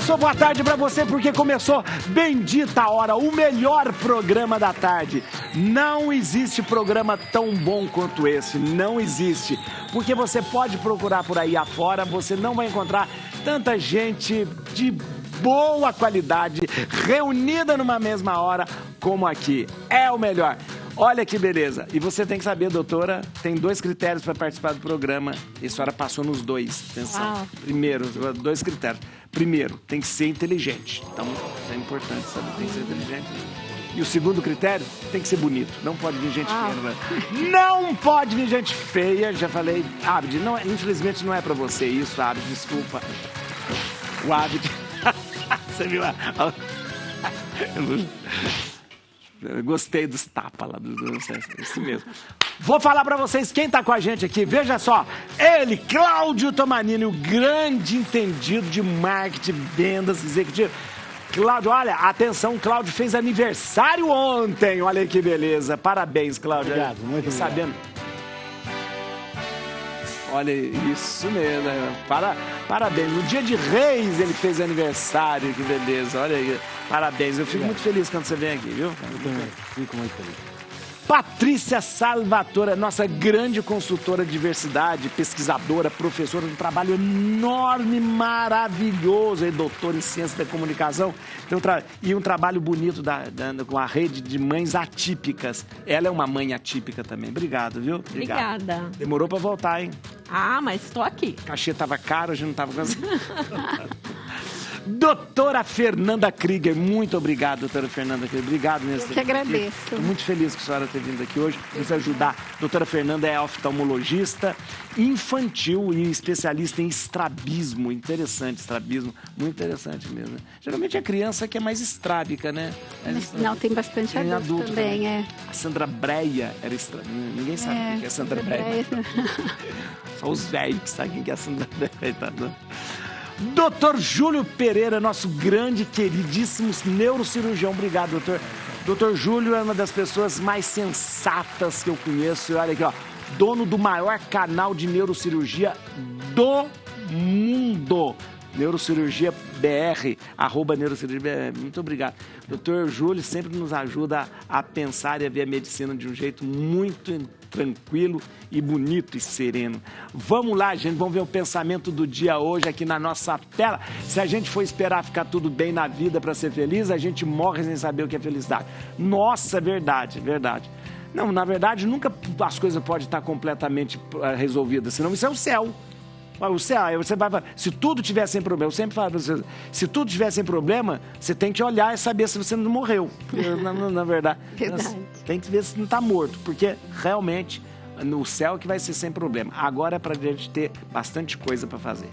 Começou boa tarde pra você, porque começou Bendita Hora, o melhor programa da tarde. Não existe programa tão bom quanto esse, não existe. Porque você pode procurar por aí afora, você não vai encontrar tanta gente de boa qualidade reunida numa mesma hora como aqui. É o melhor. Olha que beleza. E você tem que saber, doutora, tem 2 critérios para participar do programa. E a senhora passou nos 2. Atenção. Uau. Primeiro, 2 critérios. Primeiro, tem que ser inteligente. Então, é importante, sabe? Tem que ser inteligente. E o segundo critério, tem que ser bonito. Não pode vir gente feia. Não pode vir gente feia. Já falei, Abdi, não, infelizmente não é para você isso, Abdi, desculpa. O Abdi... Você viu a... Eu gostei dos tapas lá do isso mesmo. Vou falar pra vocês quem tá com a gente aqui. Veja só, ele, Cláudio Tomanini, o grande entendido de marketing, vendas, executivo. Cláudio, olha, atenção, Cláudio fez aniversário ontem. Olha que beleza. Parabéns, Cláudio. Obrigado, muito obrigado. Sabendo. Olha, isso mesmo. Parabéns. No dia de Reis ele fez aniversário, que beleza. Olha aí. Parabéns. Eu fico muito feliz quando você vem aqui, viu? Eu também fico muito feliz. Patrícia Salvatore, nossa grande consultora de diversidade, pesquisadora, professora, um trabalho enorme, maravilhoso, doutora em ciência da comunicação, e um trabalho bonito com a rede de mães atípicas. Ela é uma mãe atípica também. Obrigado, viu? Obrigada. Demorou pra voltar, hein? Ah, mas estou aqui. O cachê tava caro, a gente não tava conseguindo. Doutora Fernanda Krieger, muito obrigado, doutora Fernanda Krieger. Obrigado mesmo. Eu que agradeço. Estou muito feliz com a senhora ter vindo aqui hoje, nos ajudar. Doutora Fernanda é oftalmologista infantil e especialista em estrabismo. Interessante, estrabismo, muito interessante mesmo. Geralmente é a criança que é mais estrábica, né? Não, tem bastante adulto também, né? A Sandra Breia era estrábica. Ninguém sabe o que é a Sandra Breia. Só os velhos que sabem o que é a Sandra Breia. Tá? Doutor Júlio Pereira, nosso grande, queridíssimo neurocirurgião. Obrigado, doutor. Doutor Júlio é uma das pessoas mais sensatas que eu conheço. Olha aqui, ó. Dono do maior canal de neurocirurgia do mundo. Neurocirurgia BR, @neurocirurgia BR. Muito obrigado. Doutor Júlio sempre nos ajuda a pensar e a ver a medicina de um jeito muito tranquilo e bonito e sereno. Vamos lá, gente, vamos ver o pensamento do dia hoje aqui na nossa tela. Se a gente for esperar ficar tudo bem na vida para ser feliz, a gente morre sem saber o que é felicidade. Nossa, verdade, verdade. Não, na verdade, nunca as coisas podem estar completamente resolvidas, senão isso é o céu. O céu, aí você vai falar, se tudo tiver sem problema, eu sempre falo para você, se tudo tiver sem problema, você tem que olhar e saber se você não morreu. Na verdade, tem que ver se não está morto, porque realmente no céu que vai ser sem problema. Agora é para a gente ter bastante coisa para fazer.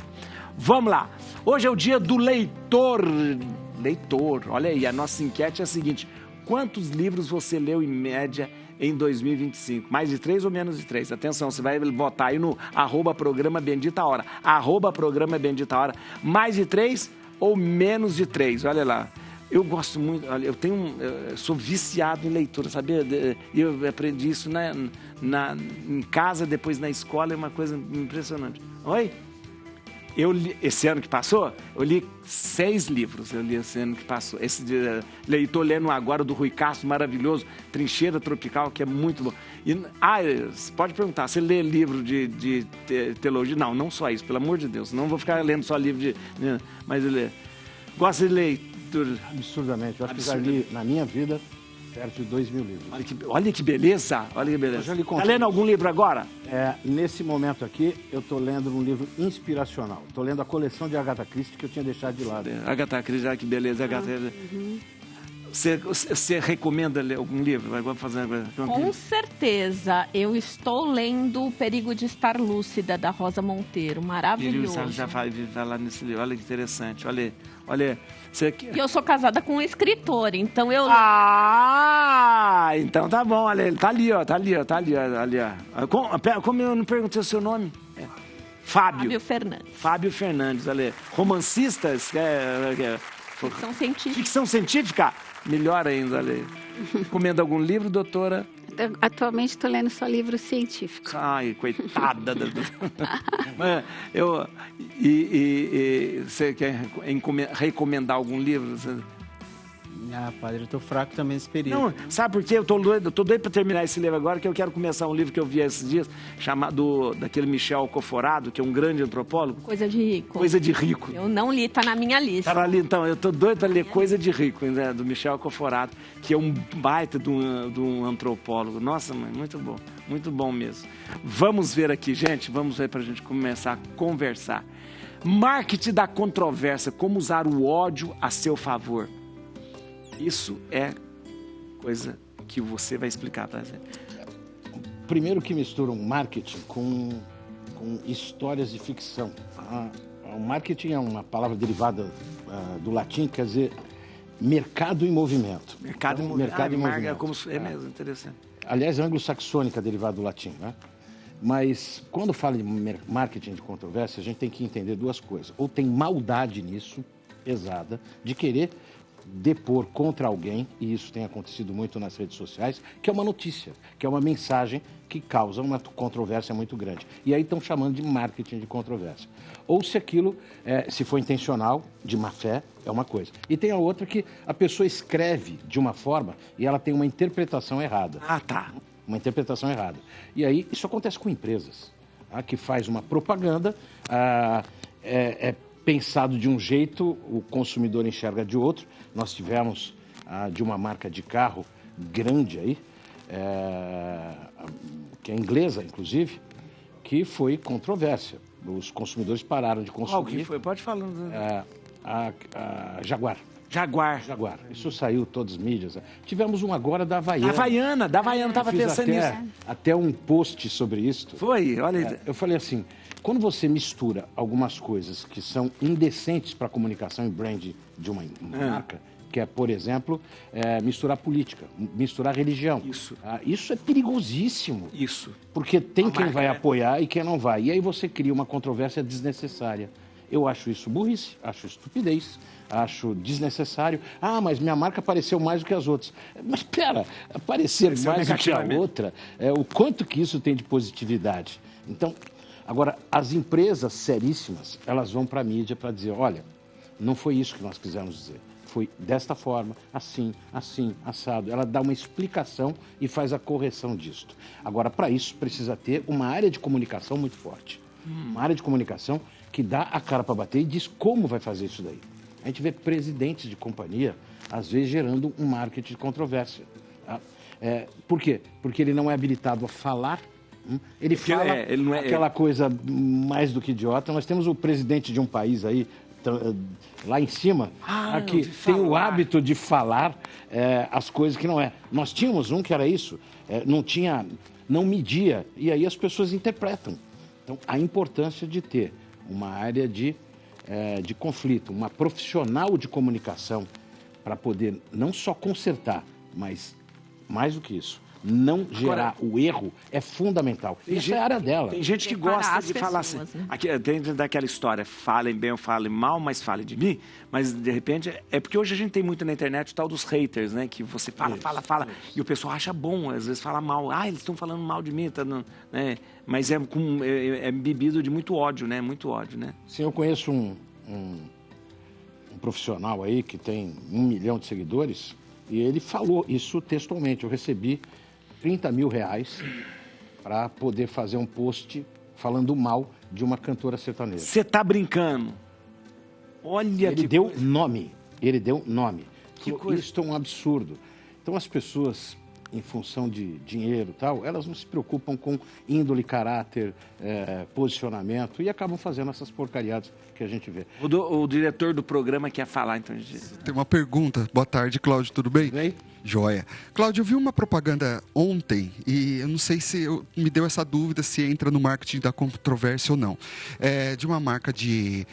Vamos lá. Hoje é o dia do leitor. Leitor, olha aí, a nossa enquete é a seguinte: quantos livros você leu em média em 2025? Mais de 3 ou menos de 3? Atenção, você vai votar aí no @programa Bendita Hora. @programa Bendita Hora. Mais de 3 ou menos de 3? Olha lá. Eu gosto muito, olha, eu sou viciado em leitura, sabia? Eu aprendi isso em casa, depois na escola, é uma coisa impressionante. Oi? Esse ano que passou, eu li 6 livros, esse ano que passou. Estou lendo agora do Rui Castro, maravilhoso, Trincheira Tropical, que é muito bom. Você pode perguntar, você lê livro de teologia? Não só isso, pelo amor de Deus, não vou ficar lendo só livro mas eu gosto de leitura. Absurdamente, eu acho que já li na minha vida perto de 2.000 livros. Olha que beleza, olha que beleza. Está lendo algum livro agora? Nesse momento aqui, eu estou lendo um livro inspiracional. Estou lendo a coleção de Agatha Christie que eu tinha deixado de lado. Agatha Christie, olha que beleza. Você recomenda ler algum livro? Com certeza. Eu estou lendo O Perigo de Estar Lúcida, da Rosa Monteiro. Maravilhoso. Já vai falar nesse livro. Olha que interessante. Olha. E eu sou casada com um escritor, então eu... Então tá bom. Olha, ele tá ali, ó. Como eu não perguntei o seu nome? Fábio Fernandes. Fábio Fernandes, olha. Romancistas? Ficção científica. Ficção científica? Melhor ainda, olha aí. Recomenda algum livro, doutora? atualmente estou lendo só livros científicos. Ai, coitada. Você quer recomendar algum livro? Padre, eu tô fraco também nesse período. Não, sabe por quê? Eu tô doido para terminar esse livro agora, que eu quero começar um livro que eu vi esses dias, chamado daquele Michel Coforado, que é um grande antropólogo. Coisa de Rico. Coisa de Rico. Eu não li, tá na minha lista. Tá ali, então, eu tô doido para ler Coisa de Rico, né, do Michel Coforado, que é um baita de um antropólogo. Nossa, mãe, muito bom mesmo. Vamos ver aqui, gente, vamos ver pra gente começar a conversar. Marketing da controvérsia, como usar o ódio a seu favor. Isso é coisa que você vai explicar para gente. Primeiro que misturam marketing com histórias de ficção. O marketing é uma palavra derivada do latim, quer dizer mercado em movimento. Mercado em movimento. Como é mesmo, interessante. Aliás, é anglo-saxônica derivada do latim, né? Mas quando fala de marketing de controvérsia, a gente tem que entender duas coisas. Ou tem maldade nisso, pesada, de querer depor contra alguém, e isso tem acontecido muito nas redes sociais, que é uma notícia, que é uma mensagem que causa uma controvérsia muito grande. E aí estão chamando de marketing de controvérsia. Ou se aquilo, se for intencional, de má fé, é uma coisa. E tem a outra que a pessoa escreve de uma forma e ela tem uma interpretação errada. Ah, tá. Uma interpretação errada. E aí, isso acontece com empresas, que faz uma propaganda, pensado de um jeito, o consumidor enxerga de outro. Nós tivemos de uma marca de carro grande aí, que é inglesa, inclusive, que foi controvérsia. Os consumidores pararam de consumir. Qual que foi? Pode falar. A Jaguar. Jaguar. Isso saiu todas as mídias. Tivemos um agora da Havaiana. Da Havaiana, estava pensando nisso. Até um post sobre isso. Foi, olha. Eu falei assim, quando você mistura algumas coisas que são indecentes para a comunicação e brand de uma marca, que é, por exemplo, misturar política, misturar religião. Isso é perigosíssimo. Isso. Porque tem quem vai apoiar e quem não vai. E aí você cria uma controvérsia desnecessária. Eu acho isso burrice, acho estupidez, acho desnecessário. Mas minha marca apareceu mais do que as outras. Mas espera, aparecer mais do que a outra, o quanto que isso tem de positividade. Então, agora, as empresas seríssimas, elas vão para a mídia para dizer, olha, não foi isso que nós quisemos dizer. Foi desta forma, assim, assado. Ela dá uma explicação e faz a correção disto. Agora, para isso, precisa ter uma área de comunicação muito forte. Uma área de comunicação que dá a cara para bater e diz como vai fazer isso daí. A gente vê presidentes de companhia, às vezes, gerando um marketing de controvérsia. Tá? Por quê? Porque ele não é habilitado a falar. Ele fala aquela coisa mais do que idiota. Nós temos o presidente de um país aí, lá em cima, que tem o hábito de falar as coisas que não é. Nós tínhamos um que era isso, não media, e aí as pessoas interpretam. Então, a importância de ter uma área de conflito, uma profissional de comunicação para poder não só consertar, mas mais do que isso, não gerar o erro é fundamental. Isso é a área dela. Tem gente que gosta de falar assim, dentro daquela história, falem bem ou falem mal, mas falem de mim, mas de repente, é porque hoje a gente tem muito na internet o tal dos haters, né, que você fala, e o pessoal acha bom, às vezes fala mal, eles estão falando mal de mim, né, mas é bebido de muito ódio, né, Sim, eu conheço um profissional aí que tem 1 milhão de seguidores, e ele falou isso textualmente, eu recebi R$30 mil para poder fazer um post falando mal de uma cantora sertaneja. Você tá brincando? Olha, ele deu nome. Que coisa. Isso é um absurdo. Então as pessoas, em função de dinheiro e tal, elas não se preocupam com índole, caráter, posicionamento e acabam fazendo essas porcariadas que a gente vê. O diretor do programa quer falar, então. Tem uma pergunta. Boa tarde, Cláudio, tudo bem? Bem? Joia. Cláudio, eu vi uma propaganda ontem e eu não sei se me deu essa dúvida se entra no marketing da controvérsia ou não. De uma marca de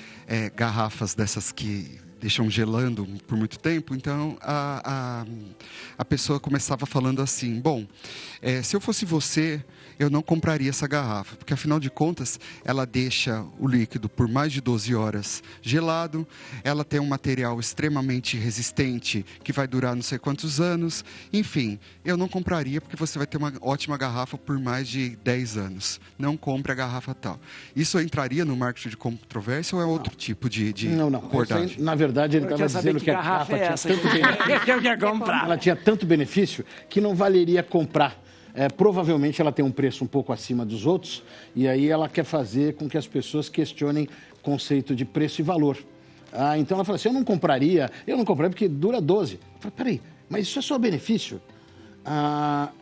garrafas dessas que deixam gelando por muito tempo. Então, a pessoa começava falando assim, bom, se eu fosse você, eu não compraria essa garrafa, porque afinal de contas, ela deixa o líquido por mais de 12 horas gelado, ela tem um material extremamente resistente, que vai durar não sei quantos anos, enfim, eu não compraria porque você vai ter uma ótima garrafa por mais de 10 anos. Não compre a garrafa tal. Isso entraria no marketing de controvérsia ou é outro tipo de Não. abordagem? Na verdade, ele estava dizendo que a garrafa tinha tanto benefício. Que eu quero comprar. Ela tinha tanto benefício que não valeria comprar. Provavelmente ela tem um preço um pouco acima dos outros e aí ela quer fazer com que as pessoas questionem o conceito de preço e valor. Então ela fala assim, eu não compraria porque dura 12. Eu falei, peraí, mas isso é só benefício?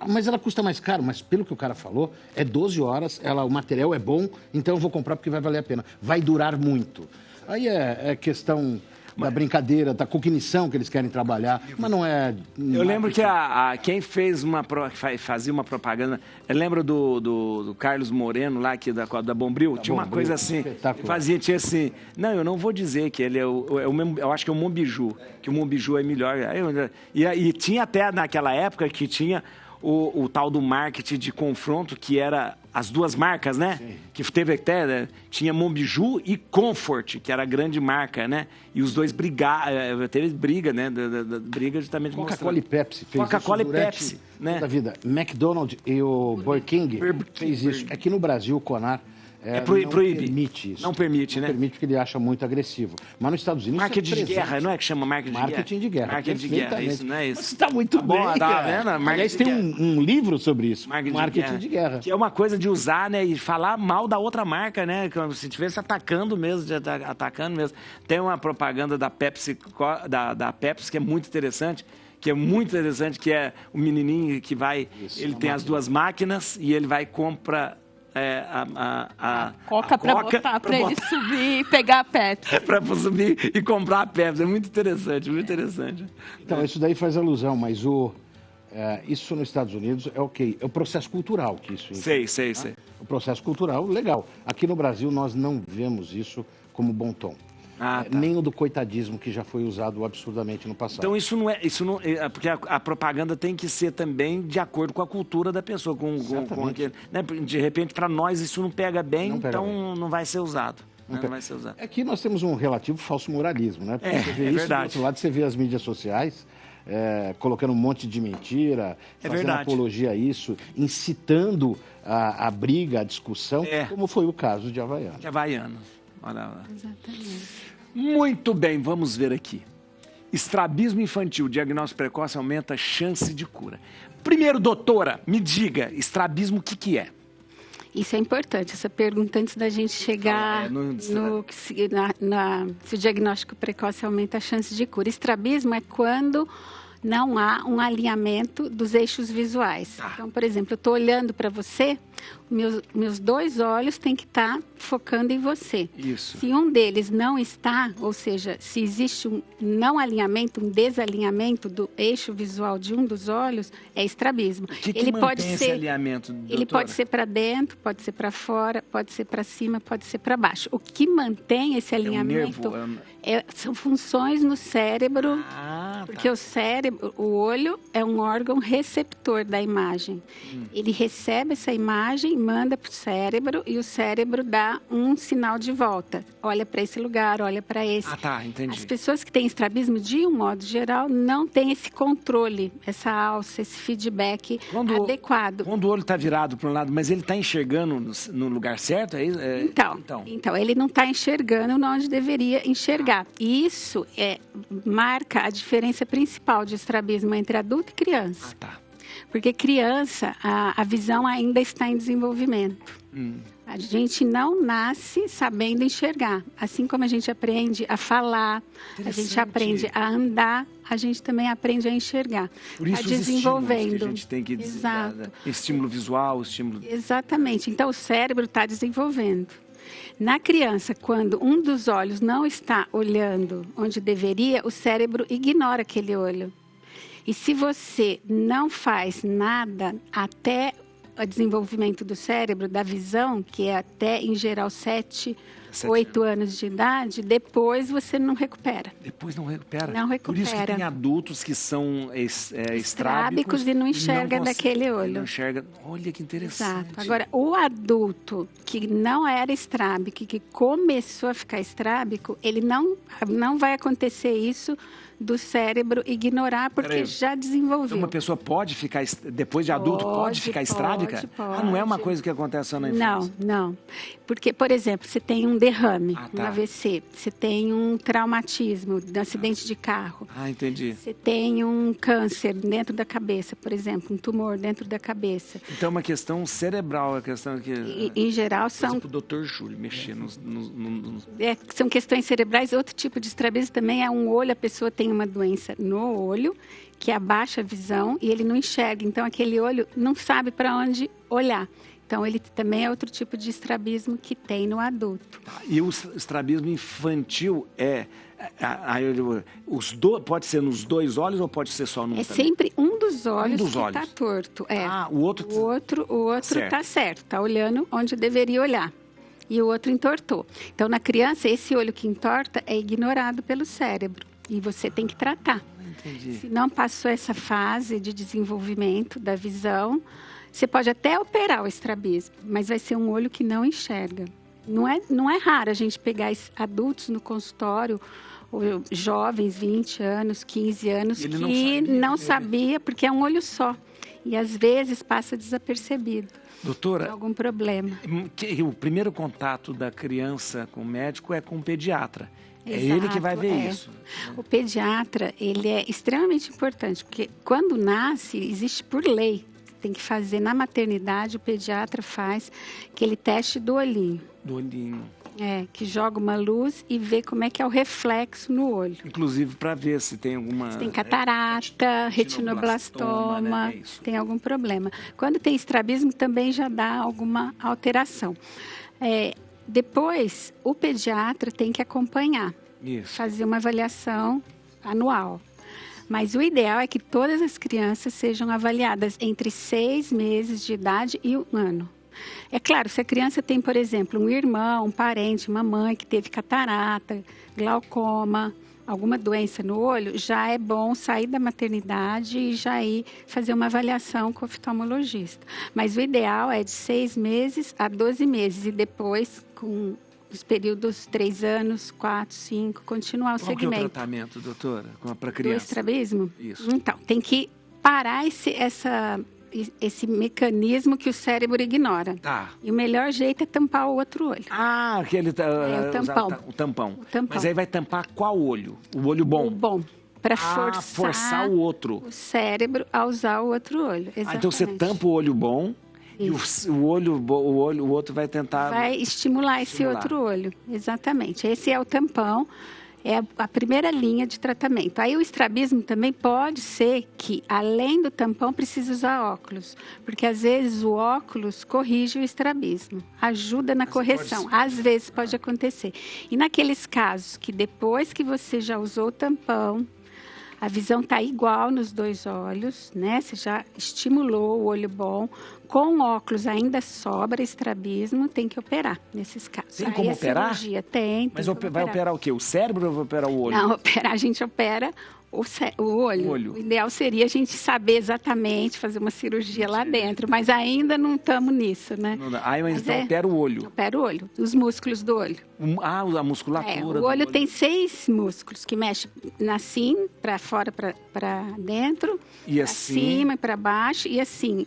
Mas ela custa mais caro, mas pelo que o cara falou, é 12 horas, o material é bom, então eu vou comprar porque vai valer a pena. Vai durar muito. Aí é questão da brincadeira, da cognição que eles querem trabalhar, mas não é... Eu lembro que quem fazia uma propaganda, eu lembro do Carlos Moreno lá, da Bombril, tinha uma coisa assim, tinha assim, não, eu não vou dizer que ele eu acho que é o Monbiju, que o Monbiju é melhor. E tinha até naquela época que tinha o tal do marketing de confronto, que era as duas marcas, né? Sim. Que teve até, né? Tinha Monbiju e Comfort, que era a grande marca, né? E os dois teve briga, né? Briga justamente Coca-Cola e Pepsi fez Coca-Cola isso e Pepsi, né? Toda a vida. McDonald's e o Burger King fez isso. Aqui no Brasil, o Conar não permite isso. Não permite, né? Não permite porque ele acha muito agressivo. Mas nos Estados Unidos... Marketing de guerra, não é que chama marketing de guerra? Marketing de guerra, isso, não é isso? Você está muito bem, tá vendo? Aliás, tem um livro sobre isso. Marketing de guerra. Que é uma coisa de usar, né? E falar mal da outra marca, né? Como se estivesse atacando mesmo, atacando mesmo. Tem uma propaganda da Pepsi, da Pepsi que é muito interessante. Que é o menininho que vai... Isso, ele tem as duas máquinas e ele vai e compra... a Coca para botar, para ele subir e pegar a Pepsi. Para subir e comprar a Pepsi. É muito interessante, muito interessante. Então, isso daí faz alusão, mas isso nos Estados Unidos é ok. É o processo cultural que isso... Sei. O processo cultural, legal. Aqui no Brasil, nós não vemos isso como bom tom. Tá. Nem o do coitadismo que já foi usado absurdamente no passado. Então isso não é porque a propaganda tem que ser também de acordo com a cultura da pessoa, com aquele, né? De repente para nós isso não pega bem, não vai ser usado. Não vai ser usado. Aqui nós temos um relativo falso moralismo, né? Porque você vê isso, verdade. Do outro lado você vê as mídias sociais colocando um monte de mentira, fazendo apologia a isso, incitando a briga, a discussão, como foi o caso de Havaiana. Olha lá. Exatamente. Muito bem, vamos ver aqui. Estrabismo infantil, diagnóstico precoce aumenta a chance de cura. Primeiro, doutora, me diga, estrabismo o que é? Isso é importante, essa pergunta antes da gente chegar se o diagnóstico precoce aumenta a chance de cura. Estrabismo é quando não há um alinhamento dos eixos visuais. Então, por exemplo, eu estou olhando para você, meus dois olhos têm que estar focando em você. Isso. Se um deles não está, ou seja, se existe um não alinhamento, um desalinhamento do eixo visual de um dos olhos, é estrabismo. O que mantém esse alinhamento, doutora? Ele pode ser para dentro, pode ser para fora, pode ser para cima, pode ser para baixo. O que mantém esse alinhamento são funções no cérebro, porque o cérebro, o olho é um órgão receptor da imagem. Ele recebe essa imagem, manda para o cérebro e o cérebro dá um sinal de volta. Olha para esse lugar, olha para esse. Entendi. As pessoas que têm estrabismo, de um modo geral, não têm esse controle, essa alça, esse feedback adequado. Quando o olho está virado para um lado, mas ele está enxergando no lugar certo? Então, ele não está enxergando onde deveria enxergar. Isso marca a diferença principal de estrabismo entre adulto e criança. Porque criança, a visão ainda está em desenvolvimento. A gente não nasce sabendo enxergar. Assim como a gente aprende a falar, a gente aprende a andar, a gente também aprende a enxergar. Por isso desenvolvendo. Que a gente tem que estímulo visual, estímulo... Exatamente. Então, o cérebro está desenvolvendo. Na criança, quando um dos olhos não está olhando onde deveria, o cérebro ignora aquele olho. E se você não faz nada até o desenvolvimento do cérebro, da visão, que é até, em geral, 7 8 anos de idade, depois você não recupera. Depois não recupera? Não recupera. Por isso que tem adultos que são estrábicos e não enxerga daquele olho. Não enxerga. Olha que interessante. Exato. Agora, o adulto que não era estrábico, que começou a ficar estrábico, ele não vai acontecer isso do cérebro ignorar, porque já desenvolveu. Então, uma pessoa pode ficar, depois de adulto, pode ficar estrábica? Pode. Não é uma coisa que acontece só na infância? Não. Porque, por exemplo, você tem um derrame, um AVC, você tem um traumatismo, um acidente de carro. Entendi. Você tem um câncer dentro da cabeça, por exemplo, um tumor dentro da cabeça. Então, é uma questão cerebral, a questão que... Em geral, são... Para o Dr. Júlio mexer nos... são questões cerebrais. Outro tipo de estrabismo também é um olho, a pessoa tem uma doença no olho, que abaixa a visão e ele não enxerga. Então, aquele olho não sabe para onde olhar. Então, ele também é outro tipo de estrabismo que tem no adulto. E o estrabismo infantil pode ser nos 2 olhos ou pode ser só num? Sempre um dos olhos que está torto. O outro está certo, está olhando onde deveria olhar. E o outro entortou. Então, na criança, esse olho que entorta é ignorado pelo cérebro. E você tem que tratar. Entendi. Se não passou essa fase de desenvolvimento da visão, você pode até operar o estrabismo, mas vai ser um olho que não enxerga. Não é raro a gente pegar adultos no consultório, ou jovens, 20 anos, 15 anos, que não sabia, porque é um olho só. E às vezes passa desapercebido. Doutora, algum problema. O primeiro contato da criança com o médico é com o pediatra. É ele que vai ver isso. O pediatra, ele é extremamente importante, porque quando nasce, existe por lei. Tem que fazer na maternidade, o pediatra faz aquele teste do olhinho. Do olhinho. Que joga uma luz e vê como é que é o reflexo no olho. Inclusive para ver se tem alguma... Se tem catarata, retinoblastoma, né? Tem algum problema. Quando tem estrabismo, também já dá alguma alteração. Depois, o pediatra tem que acompanhar, fazer uma avaliação anual. Mas o ideal é que todas as crianças sejam avaliadas entre 6 meses de idade e 1 ano. É claro, se a criança tem, por exemplo, um irmão, um parente, uma mãe que teve catarata, glaucoma, alguma doença no olho, já é bom sair da maternidade e já ir fazer uma avaliação com o oftalmologista. Mas o ideal é de 6 meses a 12 meses e depois, com os períodos 3 anos, 4, 5, continuar o segmento. Qual que é o tratamento, doutora, para criança? Do estrabismo? Isso. Então, tem que parar esse mecanismo que o cérebro ignora. E o melhor jeito é tampar o outro olho. Aquele o tampão. O tampão. Mas aí vai tampar qual olho? O olho bom? O bom. Para forçar o outro. O cérebro a usar o outro olho. Exatamente. Então você tampa o olho bom. Isso. E o outro vai tentar... Vai estimular esse outro olho, exatamente. Esse é o tampão, é a primeira linha de tratamento. Aí o estrabismo também pode ser que, além do tampão, precisa usar óculos. Porque às vezes o óculos corrige o estrabismo, ajuda na correção. Às vezes pode acontecer. E naqueles casos que depois que você já usou o tampão, a visão está igual nos 2 olhos, né? Você já estimulou o olho bom. Com óculos ainda sobra estrabismo, tem que operar nesses casos. Tem como operar? Cirurgia tem. Mas vai operar o quê? O cérebro ou vai operar o olho? Não, a gente opera o olho. O ideal seria a gente saber exatamente, fazer uma cirurgia lá dentro, mas ainda não estamos nisso, né? Mas então opera o olho. Opera o olho, os músculos do olho. A musculatura o olho tem 6 músculos que mexem assim, para fora, para dentro, e para assim... cima e para baixo, e assim,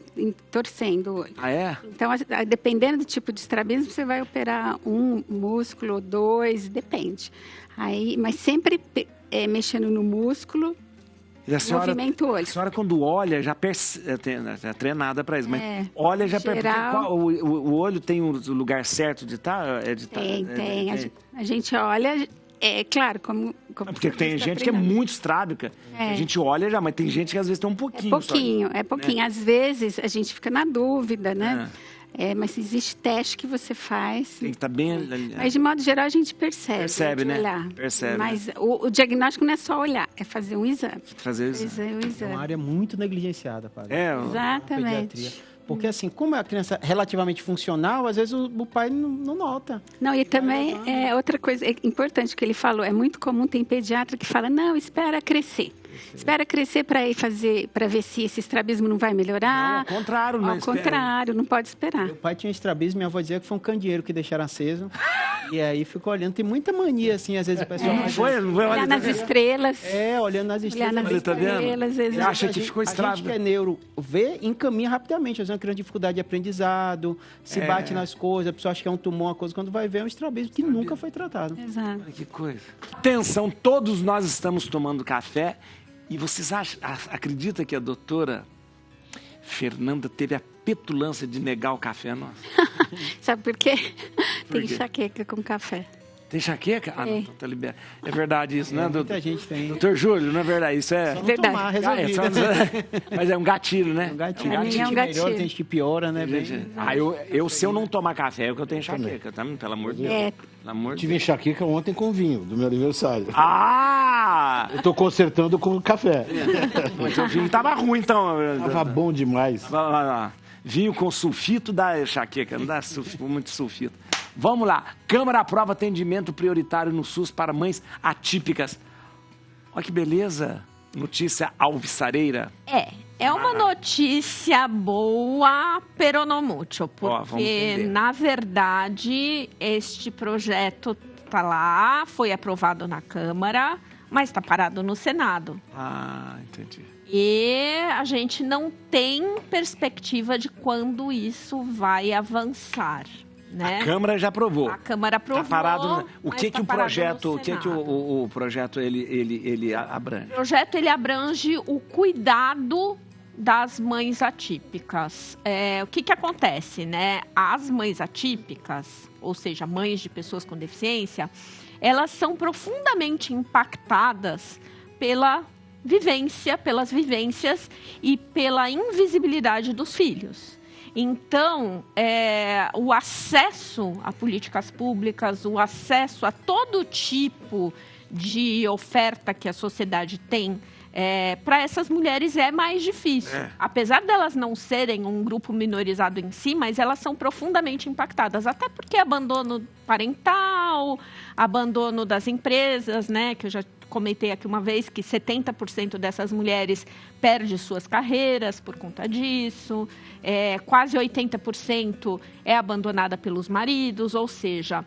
torcendo o olho. Então, dependendo do tipo de estrabismo, você vai operar 1 músculo ou 2, depende. Mas sempre... mexendo no músculo, movimenta o olho. A senhora, quando olha, já percebe, é treinada para isso, mas olha, já percebe. O olho tem o lugar certo de estar? Tem. A gente olha, claro, como porque tem gente que é muito estrábica. A gente olha já, mas tem gente que às vezes tem um pouquinho. É pouquinho. Às vezes a gente fica na dúvida, né? Mas existe teste que você faz. Tem que estar bem... Mas, de modo geral, a gente percebe. Percebe, né? Olhar. Percebe. Mas o diagnóstico não é só olhar, é fazer um exame. Fazer o exame. É uma área muito negligenciada, padre. Exatamente. Pediatria. Porque, assim, como é a criança relativamente funcional, às vezes o pai não nota. Não, e também outra coisa importante que ele falou, é muito comum, tem pediatra que fala, não, espera crescer. Espera crescer para ir fazer, para ver se esse estrabismo não vai melhorar. Não, ao contrário, não. Ao contrário, não pode esperar. Meu pai tinha estrabismo, minha avó dizia que foi um candeeiro que deixaram aceso. E aí ficou olhando. Tem muita mania, assim, às vezes o pessoal... Não foi olhar nas estrelas. Olhando nas estrelas. Olhar nas estrelas, Você acha que ficou estrado? A gente que é neuro, vê e encaminha rapidamente. Às vezes uma criança de dificuldade de aprendizado, se bate nas coisas, a pessoa acha que é um tumor, uma coisa, quando vai ver é um estrabismo que nunca foi tratado. Exato. Olha que coisa. Atenção, todos nós estamos tomando café e vocês acreditam que a doutora Fernanda teve a petulância de negar o café nosso? Sabe por quê? Por Tem quê? enxaqueca com café. Tem enxaqueca? Ah, não, tá liberado. É verdade isso, né, doutor? Muita gente tem. Doutor Júlio, não é verdade? Isso é... Só não Verdade. tomar, resolvido. Mas é um gatilho, né? Um gatilho. Pra mim é um gatilho. Melhor, tem gente que piora, né? Se eu não tomar café, é que eu tenho enxaqueca, tá? Pelo amor de Deus. Pelo amor de Tive Deus. enxaqueca ontem com vinho, do meu aniversário. Ah! Eu tô consertando com café. Mas o vinho tava ruim, então. Tava bom demais. Vai lá. Vinho com sulfito dá enxaqueca, não dá muito sulfito. Vamos lá. Câmara aprova atendimento prioritário no SUS para mães atípicas. Olha que beleza. Notícia alvissareira. É uma notícia boa, peronomútil, porque, na verdade, este projeto está lá, foi aprovado na Câmara, mas está parado no Senado. Ah, entendi. E a gente não tem perspectiva de quando isso vai avançar. Né? A Câmara já aprovou. A Câmara aprovou. Tá parado. O que tá o projeto, o que Senado. o projeto ele abrange? O projeto ele abrange o cuidado das mães atípicas. O que acontece, né? As mães atípicas, ou seja, mães de pessoas com deficiência, elas são profundamente impactadas pelas vivências e pela invisibilidade dos filhos. Então, o acesso a políticas públicas, o acesso a todo tipo de oferta que a sociedade tem, para essas mulheres é mais difícil. Apesar delas não serem um grupo minorizado em si, mas elas são profundamente impactadas. Até porque abandono parental, abandono das empresas, né, que eu já comentei aqui uma vez que 70% dessas mulheres perde suas carreiras por conta disso, quase 80% é abandonada pelos maridos, ou seja,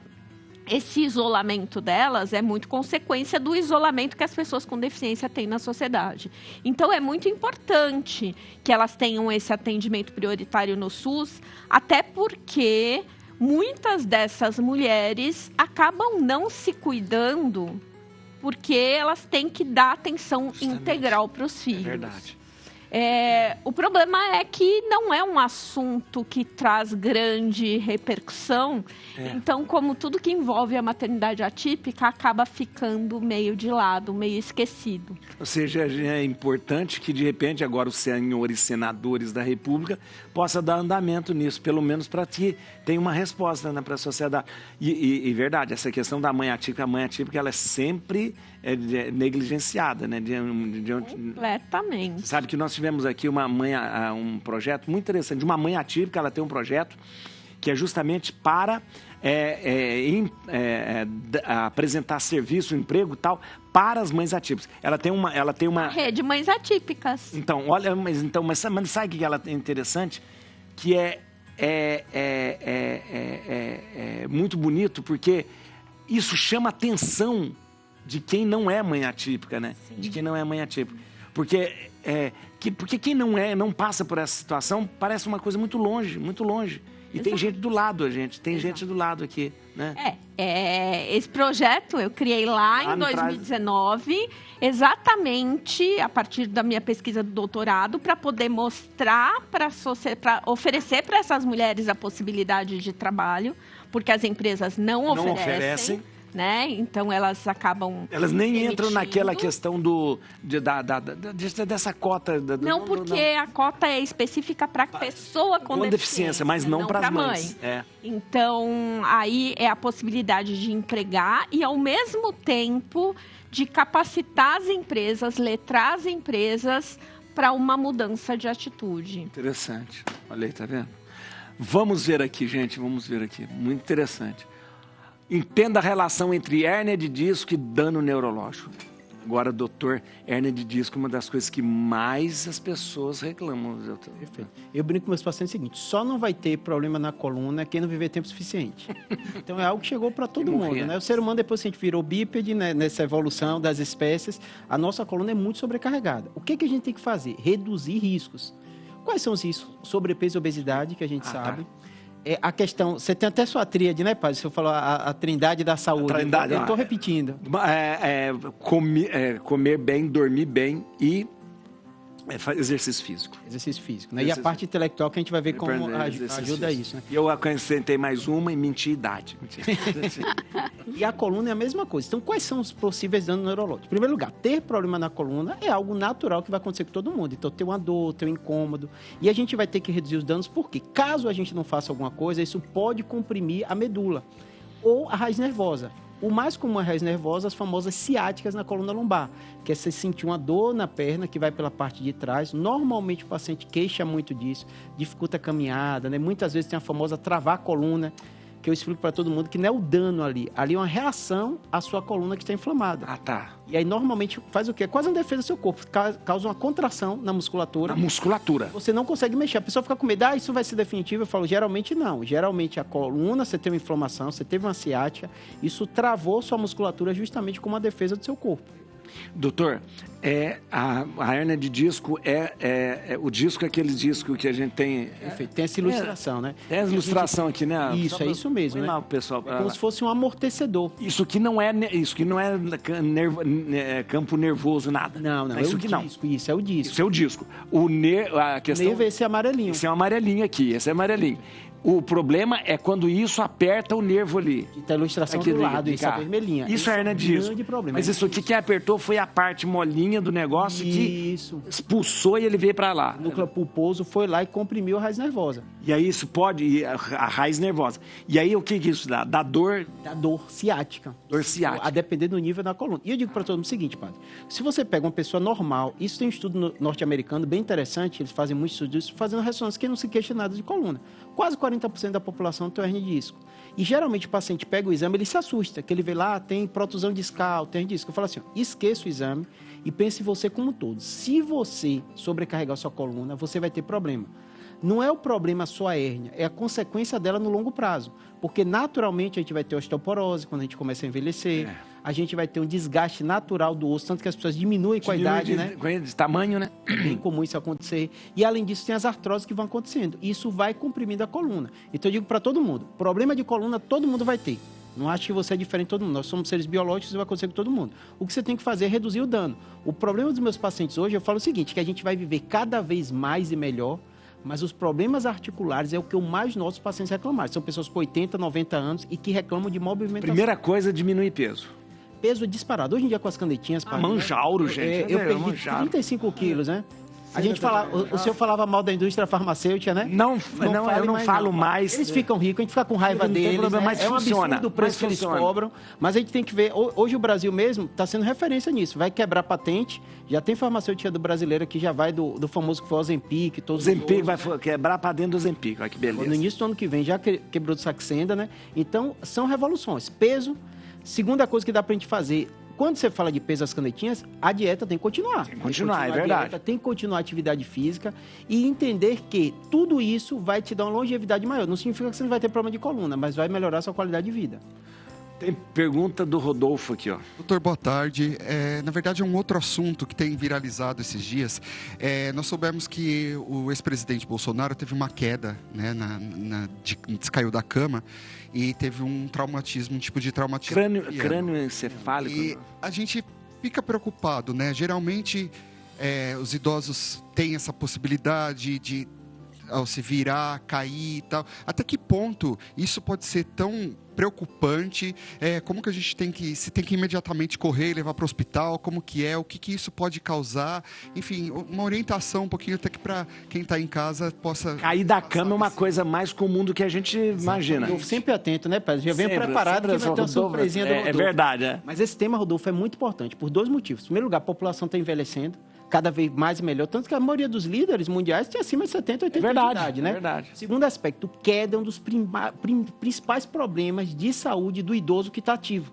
esse isolamento delas é muito consequência do isolamento que as pessoas com deficiência têm na sociedade. Então, é muito importante que elas tenham esse atendimento prioritário no SUS, até porque muitas dessas mulheres acabam não se cuidando porque elas têm que dar atenção integral para os filhos. É verdade. O problema é que não é um assunto que traz grande repercussão. Então, como tudo que envolve a maternidade atípica, acaba ficando meio de lado, meio esquecido. Ou seja, é importante que, de repente, agora os senhores senadores da República possam dar andamento nisso, pelo menos para que tenha uma resposta, né, para a sociedade. E verdade, essa questão da mãe atípica, ela é sempre negligenciada, né? Completamente. Sabe que nós tivemos aqui um projeto muito interessante, de uma mãe atípica, ela tem um projeto que é justamente para apresentar serviço, emprego e tal, para as mães atípicas. Ela tem uma rede mães atípicas. Então, olha, mas sabe o que ela é interessante? Que é muito bonito, porque isso chama a atenção de quem não é mãe atípica, né? Sim. De quem não é mãe atípica. Porque quem não passa por essa situação parece uma coisa muito longe, muito longe. E tem gente do lado, tem gente do lado aqui, né? Esse projeto eu criei lá em 2019, exatamente a partir da minha pesquisa do doutorado, para poder mostrar para oferecer para essas mulheres a possibilidade de trabalho, porque as empresas não oferecem. né? Então elas acabam... Elas nem emitindo. entram naquela questão dessa cota... Não, porque a cota é específica para a pessoa com deficiência, mas não para as mães. É. Então, aí é a possibilidade de empregar e, ao mesmo tempo, de capacitar as empresas, letrar as empresas para uma mudança de atitude. Interessante. Olha aí, tá vendo? Vamos ver aqui, gente, vamos ver aqui. Muito interessante. Entenda a relação entre hérnia de disco e dano neurológico. Agora, doutor, hérnia de disco é uma das coisas que mais as pessoas reclamam. Doutor. Perfeito. Eu brinco com meus pacientes o seguinte, só não vai ter problema na coluna quem não viver tempo suficiente. Então, é algo que chegou para todo mundo, né? O ser humano, depois que a gente virou bípede, né, nessa evolução das espécies, a nossa coluna é muito sobrecarregada. O que a gente tem que fazer? Reduzir riscos. Quais são os riscos? Sobrepeso e obesidade, que a gente sabe. Tá. A questão, você tem até sua tríade, né, padre? Você falou a trindade da saúde. Trindade, eu estou repetindo. Comer bem, dormir bem e exercício físico. Exercício físico, né? E a parte intelectual que a gente vai ver como ajuda isso, né? E eu acrescentei mais uma e menti idade. E a coluna é a mesma coisa. Então, quais são os possíveis danos neurológicos? Em primeiro lugar, ter problema na coluna é algo natural que vai acontecer com todo mundo. Então, ter uma dor, ter um incômodo. E a gente vai ter que reduzir os danos, porque caso a gente não faça alguma coisa, isso pode comprimir a medula ou a raiz nervosa. O mais comum é a raiz nervosa, as famosas ciáticas na coluna lombar, que é você sentir uma dor na perna que vai pela parte de trás. Normalmente o paciente queixa muito disso, dificulta a caminhada, né? Muitas vezes tem a famosa travar a coluna, que eu explico para todo mundo que não é o dano ali. Ali é uma reação à sua coluna que está inflamada. Ah, tá. E aí, normalmente, faz o quê? É quase uma defesa do seu corpo. Causa uma contração na musculatura. Na musculatura. Você não consegue mexer. A pessoa fica com medo. Isso vai ser definitivo? Eu falo, geralmente não. Geralmente a coluna, você teve uma inflamação, você teve uma ciática. Isso travou sua musculatura justamente como uma defesa do seu corpo. Doutor, a hérnia de disco o disco é aquele disco que a gente tem... Perfeito. Tem essa ilustração, né? Tem essa ilustração aqui, né? Isso, é isso mesmo, né? Lá, pessoal, é como se fosse um amortecedor. Isso que não é campo nervoso, nada. Não, é isso aqui não. Isso é o disco. Isso é o disco. A questão... nervo é esse amarelinho. Esse é o amarelinho aqui, esse é amarelinho. O problema é quando isso aperta o nervo ali. Que tá a ilustração aqui do lado, isso é vermelhinha. Isso é hérnia de disco. Mas isso aqui que apertou foi a parte molinha do negócio que expulsou e ele veio para lá. O núcleo pulposo foi lá e comprimiu a raiz nervosa. E aí isso pode, a raiz nervosa. E aí o que isso dá? Dá dor? Dá dor ciática. Dor ciática. A depender do nível da coluna. E eu digo para todo mundo o seguinte, padre. Se você pega uma pessoa normal, isso tem um estudo norte-americano bem interessante, eles fazem muitos estudos disso, fazendo ressonância, que não se queixa nada de coluna. Quase 40% da população tem hérnia de disco. E geralmente o paciente pega o exame, ele se assusta, que ele vê lá, tem protusão discal, tem hérnia de disco. Eu falo assim, esqueça o exame e pense em você como um todo. Se você sobrecarregar a sua coluna, você vai ter problema. Não é o problema a sua hérnia, é a consequência dela no longo prazo. Porque naturalmente a gente vai ter osteoporose quando a gente começa a envelhecer, a gente vai ter um desgaste natural do osso, tanto que as pessoas diminuem com a idade, né? De tamanho, né? É bem comum isso acontecer. E além disso, tem as artroses que vão acontecendo. Isso vai comprimindo a coluna. Então eu digo para todo mundo, problema de coluna todo mundo vai ter. Não acho que você é diferente de todo mundo. Nós somos seres biológicos, isso vai acontecer com todo mundo. O que você tem que fazer é reduzir o dano. O problema dos meus pacientes hoje, eu falo o seguinte, que a gente vai viver cada vez mais e melhor, mas os problemas articulares é o que eu mais noto os pacientes reclamarem. São pessoas com 80, 90 anos e que reclamam de movimentação. Primeira coisa, diminuir peso. Peso disparado. Hoje em dia com as canetinhas... Manjauro, gente. Eu perdi 35 quilos, né? A gente fala, o senhor falava mal da indústria farmacêutica, né? Eu não falo mais. Eles ficam ricos, a gente fica com raiva deles. Problema, mas é um absurdo o preço que eles cobram. Mas a gente tem que ver, hoje o Brasil mesmo está sendo referência nisso. Vai quebrar patente, já tem farmacêutica do brasileiro que já vai do famoso que foi o Ozempic. O Ozempic vai quebrar para dentro do Ozempic, olha que beleza. No início do ano que vem já quebrou do Saxenda, né? Então, são revoluções. Peso, segunda coisa que dá pra gente fazer... Quando você fala de peso das canetinhas, a dieta tem que continuar. Tem que continuar, é verdade. Dieta, tem que continuar a atividade física e entender que tudo isso vai te dar uma longevidade maior. Não significa que você não vai ter problema de coluna, mas vai melhorar a sua qualidade de vida. Tem pergunta do Rodolfo aqui, ó. Doutor, boa tarde. Na verdade, é um outro assunto que tem viralizado esses dias. Nós soubemos que o ex-presidente Bolsonaro teve uma queda, né, descaiu da cama e teve um traumatismo, um tipo de traumatismo. Crânio encefálico. E a gente fica preocupado, né? Geralmente, os idosos têm essa possibilidade de ao se virar, cair e tal. Até que ponto isso pode ser tão preocupante? Como que a gente tem que imediatamente correr e levar para o hospital? Como que o que isso pode causar? Enfim, uma orientação um pouquinho até que para quem está em casa possa... Cair da cama é uma coisa mais comum do que a gente imagina. Eu sempre atento, né, Pedro? Já venho preparado que vai ter uma surpresinha do Rodolfo. É verdade, Mas esse tema, Rodolfo, é muito importante por 2 motivos. Em primeiro lugar, a população está envelhecendo cada vez mais e melhor, tanto que a maioria dos líderes mundiais tem acima de 70, 80 anos de idade, né? Verdade. Segundo aspecto, queda é um dos principais problemas de saúde do idoso que está ativo.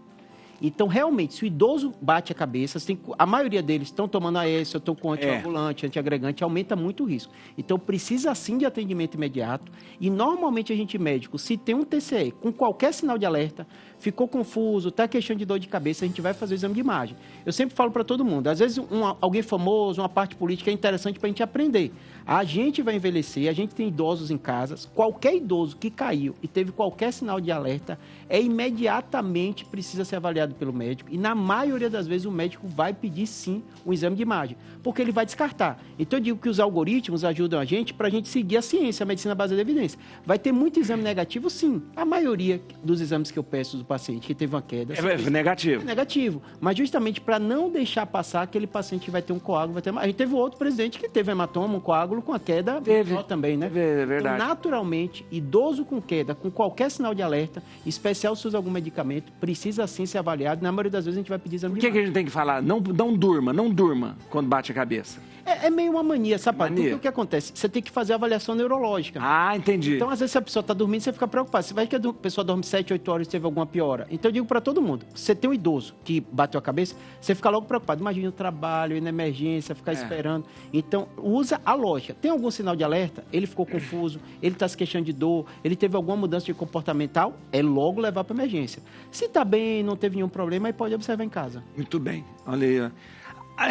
Então, realmente, se o idoso bate a cabeça, a maioria deles estão tomando AS, estão com anticoagulante, antiagregante, aumenta muito o risco. Então, precisa sim de atendimento imediato. E, normalmente, a gente médico, se tem um TCE com qualquer sinal de alerta, ficou confuso, está queixando de dor de cabeça, a gente vai fazer o exame de imagem. Eu sempre falo para todo mundo, às vezes alguém famoso, uma parte política é interessante para a gente aprender. A gente vai envelhecer, a gente tem idosos em casa, qualquer idoso que caiu e teve qualquer sinal de alerta, imediatamente precisa ser avaliado pelo médico e na maioria das vezes o médico vai pedir sim um exame de imagem, porque ele vai descartar. Então eu digo que os algoritmos ajudam a gente para a gente seguir a ciência, a medicina baseada em evidência. Vai ter muito exame negativo, sim. A maioria dos exames que eu peço do paciente que teve uma queda... É negativo. É negativo. Mas justamente para não deixar passar aquele paciente que vai ter um coágulo, a gente teve outro presidente que teve hematoma, um coágulo com a queda menor também, né? É verdade. Então, naturalmente, idoso com queda, com qualquer sinal de alerta, em especial se usa algum medicamento, precisa sim ser avaliado. Na maioria das vezes a gente vai pedir exame de imagem. O que a gente tem que falar? Não durma quando bate a cabeça. É meio uma mania, sabe? Porque o que acontece? Você tem que fazer a avaliação neurológica. Ah, entendi. Então, às vezes, se a pessoa está dormindo, você fica preocupado. Você vai que a pessoa dorme 7, 8 horas e teve alguma piora. Então, eu digo para todo mundo, você tem um idoso que bateu a cabeça, você fica logo preocupado. Imagina o trabalho, ir na emergência, ficar esperando. Então, usa a lógica. Tem algum sinal de alerta? Ele ficou confuso, ele está se queixando de dor, ele teve alguma mudança de comportamental, é logo levar para emergência. Se está bem, não teve nenhum problema, aí pode observar em casa. Muito bem. Olha aí, ó.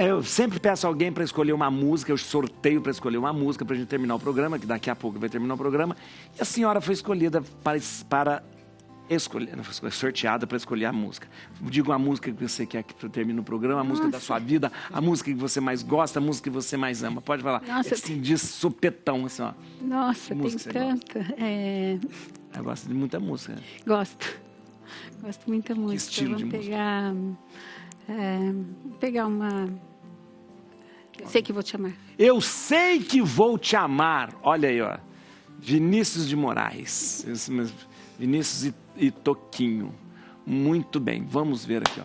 Eu sempre peço alguém para escolher uma música, eu sorteio para escolher uma música para a gente terminar o programa, que daqui a pouco vai terminar o programa. E a senhora foi escolhida para escolher, não foi sorteada para escolher a música. Diga uma música que você quer que termine o programa, a música da sua vida, a música que você mais gosta, a música que você mais ama. Pode falar. Nossa, assim, de supetão, assim, ó. Nossa, tem tanta. Eu gosto de muita música. Gosto muita música. Que estilo de música? Pegar uma... Eu sei que vou te amar. Eu sei que vou te amar. Olha aí, ó. Vinícius de Moraes. Isso mesmo. Vinícius e Toquinho. Muito bem. Vamos ver aqui, ó.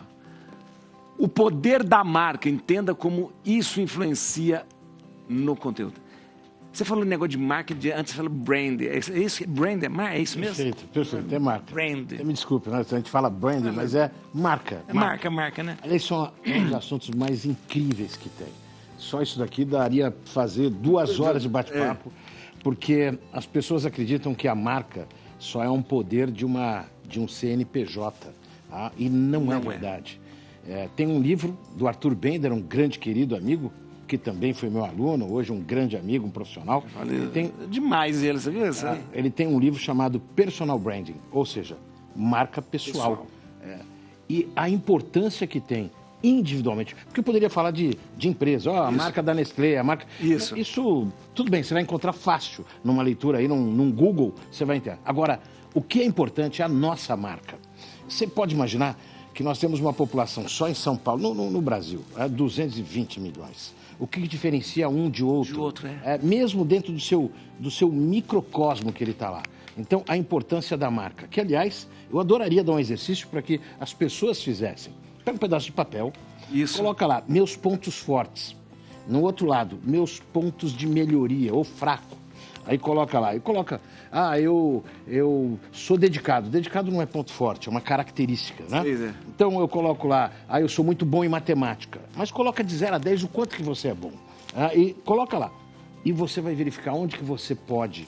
O poder da marca. Entenda como isso influencia no conteúdo. Você falou negócio de marca, antes você falou brand. É isso? Brand é isso mesmo? Perfeito. É marca. Brand. Me desculpe, né? A gente fala brand, mas é marca. É marca, né? Aliás, são um dos assuntos mais incríveis que tem. Só isso daqui daria fazer 2 horas de bate-papo, porque as pessoas acreditam que a marca só é um poder de um CNPJ, tá? E não é verdade. Tem um livro do Arthur Bender, um grande querido amigo, que também foi meu aluno, hoje um grande amigo, um profissional. Demais ele, você viu isso? Ele tem um livro chamado Personal Branding, ou seja, marca pessoal. E a importância que tem individualmente, porque eu poderia falar de empresa, a marca da Nestlé, a marca... Isso, tudo bem, você vai encontrar fácil numa leitura aí, num Google, você vai entender. Agora, o que é importante é a nossa marca. Você pode imaginar que nós temos uma população só em São Paulo, no Brasil, 220 milhões. O que diferencia um de outro? Mesmo dentro do seu microcosmo que ele está lá. Então, a importância da marca, que, aliás, eu adoraria dar um exercício para que as pessoas fizessem. Pega um pedaço de papel, coloca lá, meus pontos fortes. No outro lado, meus pontos de melhoria ou fraco. Aí coloca lá, eu sou dedicado. Dedicado não é ponto forte, é uma característica, né? Sim. Então eu coloco lá, eu sou muito bom em matemática. Mas coloca de 0 a 10 o quanto que você é bom. E coloca lá. E você vai verificar onde que você pode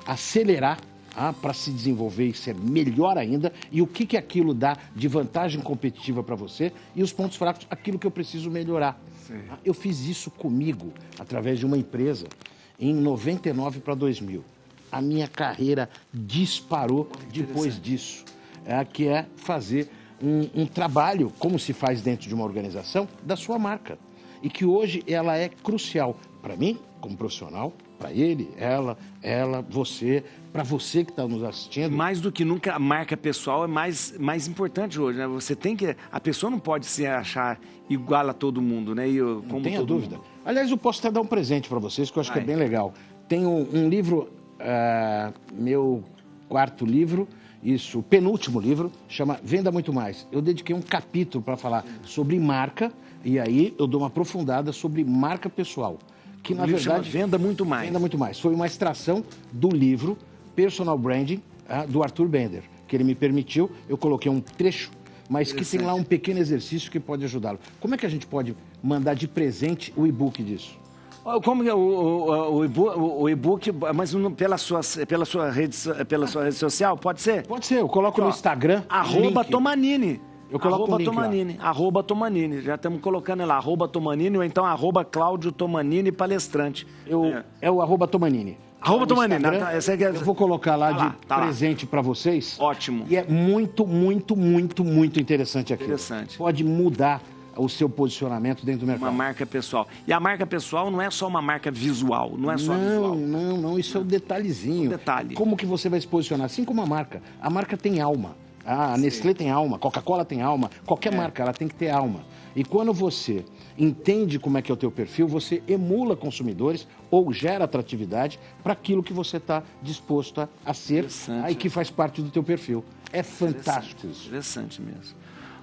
acelerar para se desenvolver e ser melhor ainda, e o que aquilo dá de vantagem competitiva para você, e os pontos fracos, aquilo que eu preciso melhorar. Eu fiz isso comigo, através de uma empresa, em 99 para 2000. A minha carreira disparou depois disso, que é fazer um trabalho, como se faz dentro de uma organização, da sua marca. e que hoje ela é crucial para mim, como profissional, para ele, ela, você, para você que está nos assistindo. Mais do que nunca, a marca pessoal é mais importante hoje, né? Você tem que... A pessoa não pode se achar igual a todo mundo, né? Não tenha dúvida. Aliás, eu posso até dar um presente para vocês, que eu acho que é bem legal. Tenho um livro, meu 4º livro, o penúltimo livro, chama Venda Muito Mais. Eu dediquei um capítulo para falar sobre marca, e aí eu dou uma aprofundada sobre marca pessoal. Que, na verdade, Venda Muito Mais. Venda Muito Mais. Foi uma extração do livro Personal Branding, do Arthur Bender, que ele me permitiu. Eu coloquei um trecho, mas que tem lá um pequeno exercício que pode ajudá-lo. Como é que a gente pode mandar de presente o e-book disso? Como que é o e-book, mas pela sua rede social, pode ser? Pode ser, eu coloco no Instagram. @Tomanini. Eu coloco o link @Tomanini. Já estamos colocando lá, @Tomanini ou então @Cláudio Tomanini palestrante. É o @Tomanini. Tomanini. Eu vou colocar lá de presente para vocês. Ótimo. E é muito, muito, muito, muito interessante aqui. Interessante. Pode mudar o seu posicionamento dentro do mercado. Uma marca pessoal. E a marca pessoal não é só uma marca visual, não é só visual. Não, isso é o detalhezinho. Detalhe. Como que você vai se posicionar? Assim como a marca tem alma. A Nestlé tem alma, Coca-Cola tem alma, qualquer marca, ela tem que ter alma. E quando você entende como é que é o teu perfil, você emula consumidores ou gera atratividade para aquilo que você está disposto a ser e que faz parte do teu perfil. É fantástico isso. Interessante mesmo.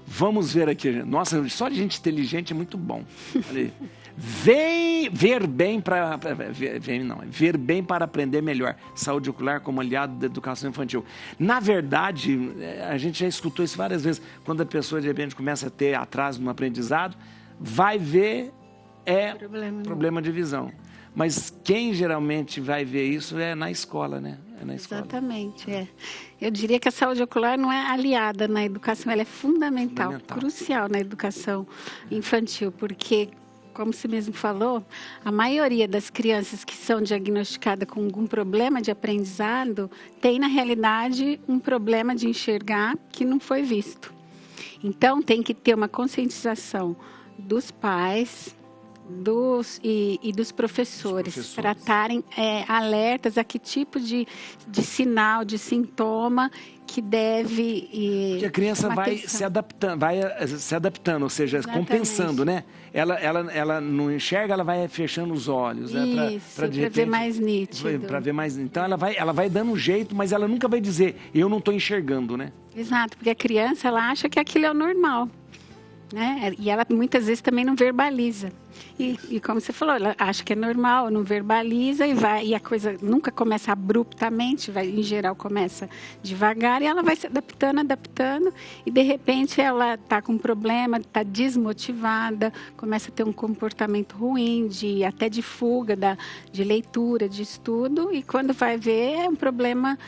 Vamos ver aqui. Nossa, só de gente inteligente é muito bom. Ali. Ver bem para aprender melhor. Saúde ocular como aliado da educação infantil. Na verdade, a gente já escutou isso várias vezes. Quando a pessoa, de repente, começa a ter atraso no aprendizado, vai ver problema de visão. Mas quem geralmente vai ver isso é na escola, né? Exatamente, Eu diria que a saúde ocular não é aliada na educação, ela é fundamental, crucial na educação infantil, porque, como você mesmo falou, a maioria das crianças que são diagnosticadas com algum problema de aprendizado tem, na realidade, um problema de enxergar que não foi visto. Então, tem que ter uma conscientização dos pais e dos professores para estarem alertas a que tipo de sinal, de sintoma que deve... Porque a criança vai se adaptando, ou seja, compensando, né? Ela não enxerga, ela vai fechando os olhos. Para ver mais nítido. Para ver mais. Então ela vai dando um jeito, mas ela nunca vai dizer, eu não estou enxergando, né? Exato, porque a criança ela acha que aquilo é o normal. Né? E ela muitas vezes também não verbaliza. E como você falou, ela acha que é normal, não verbaliza e a coisa nunca começa abruptamente, em geral começa devagar e ela vai se adaptando e de repente ela está com um problema, está desmotivada, começa a ter um comportamento ruim, até de fuga, de leitura, de estudo e quando vai ver é um problema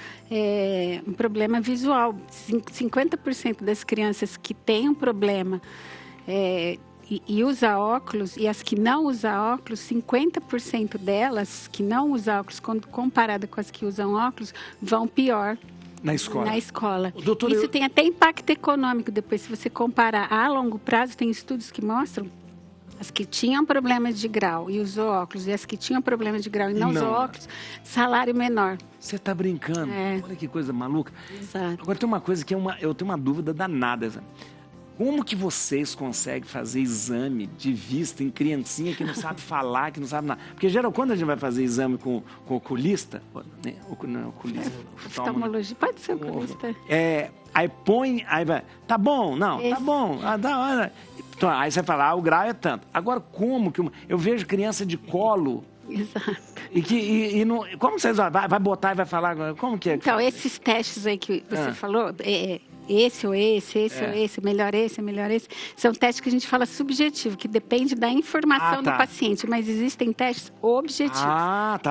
visual. 50% das crianças que têm um problema e usa óculos, e as que não usam óculos, 50% delas que não usam óculos, comparada com as que usam óculos, vão pior na escola. Isso tem até impacto econômico depois, se você comparar a longo prazo, tem estudos que mostram as que tinham problemas de grau e usou óculos, e as que tinham problemas de grau e não usou óculos, salário menor. Você está brincando? Olha que coisa maluca. Exato. Agora tem uma coisa que eu tenho uma dúvida danada. Como que vocês conseguem fazer exame de vista em criancinha que não sabe falar, que não sabe nada? Porque, geral, quando a gente vai fazer exame com o oculista... Né? Oculista. Oftalmologia, pode ser oculista. Aí põe... Aí vai, tá bom? Não, tá bom. Então, aí você fala, o grau é tanto. Agora, como que... Eu vejo criança de colo... Exato. Como vocês vai botar e vai falar? Como que é? Então, esses testes aí que você falou... esse ou esse ou esse, melhor esse, são testes que a gente fala subjetivo, que depende da informação do paciente, mas existem testes objetivos,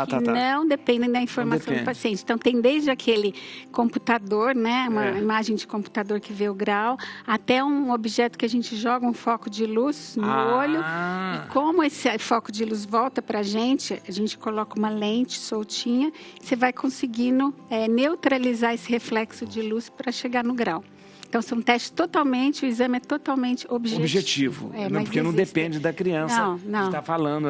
que não dependem da informação do paciente. Então, tem desde aquele computador, né, uma imagem de computador que vê o grau, até um objeto que a gente joga um foco de luz no olho, e como esse foco de luz volta para a gente coloca uma lente soltinha, você vai conseguindo neutralizar esse reflexo de luz para chegar no grau. Então, são testes totalmente, o exame é totalmente objetivo. Porque não depende da criança que está falando.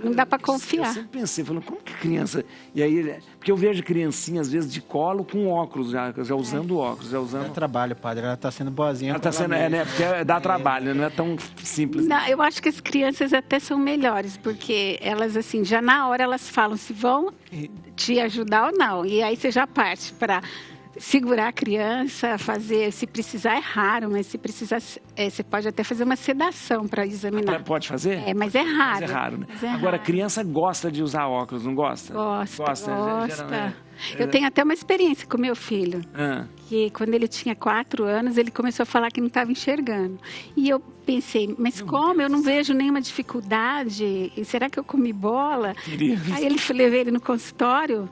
Não dá para confiar. Eu sempre pensei, falando, como que criança... E aí, porque eu vejo criancinha, às vezes, de colo com óculos, já usando óculos. Dá trabalho, padre, ela está sendo boazinha. Ela está sendo, porque dá trabalho, não é tão simples. Não, eu acho que as crianças até são melhores, porque elas, assim, já na hora elas falam se vão te ajudar ou não. E aí você já parte para segurar a criança, fazer, se precisar é raro, mas se precisar, você pode até fazer uma sedação para examinar. Pode fazer? Mas é raro. Mas é raro, né? Agora, a criança gosta de usar óculos, não gosta? Gosta. Eu tenho até uma experiência com meu filho, que quando ele tinha 4 anos, ele começou a falar que não estava enxergando. E eu pensei, mas como? Eu não vejo nenhuma dificuldade. E será que eu comi bola? Aí levei ele no consultório.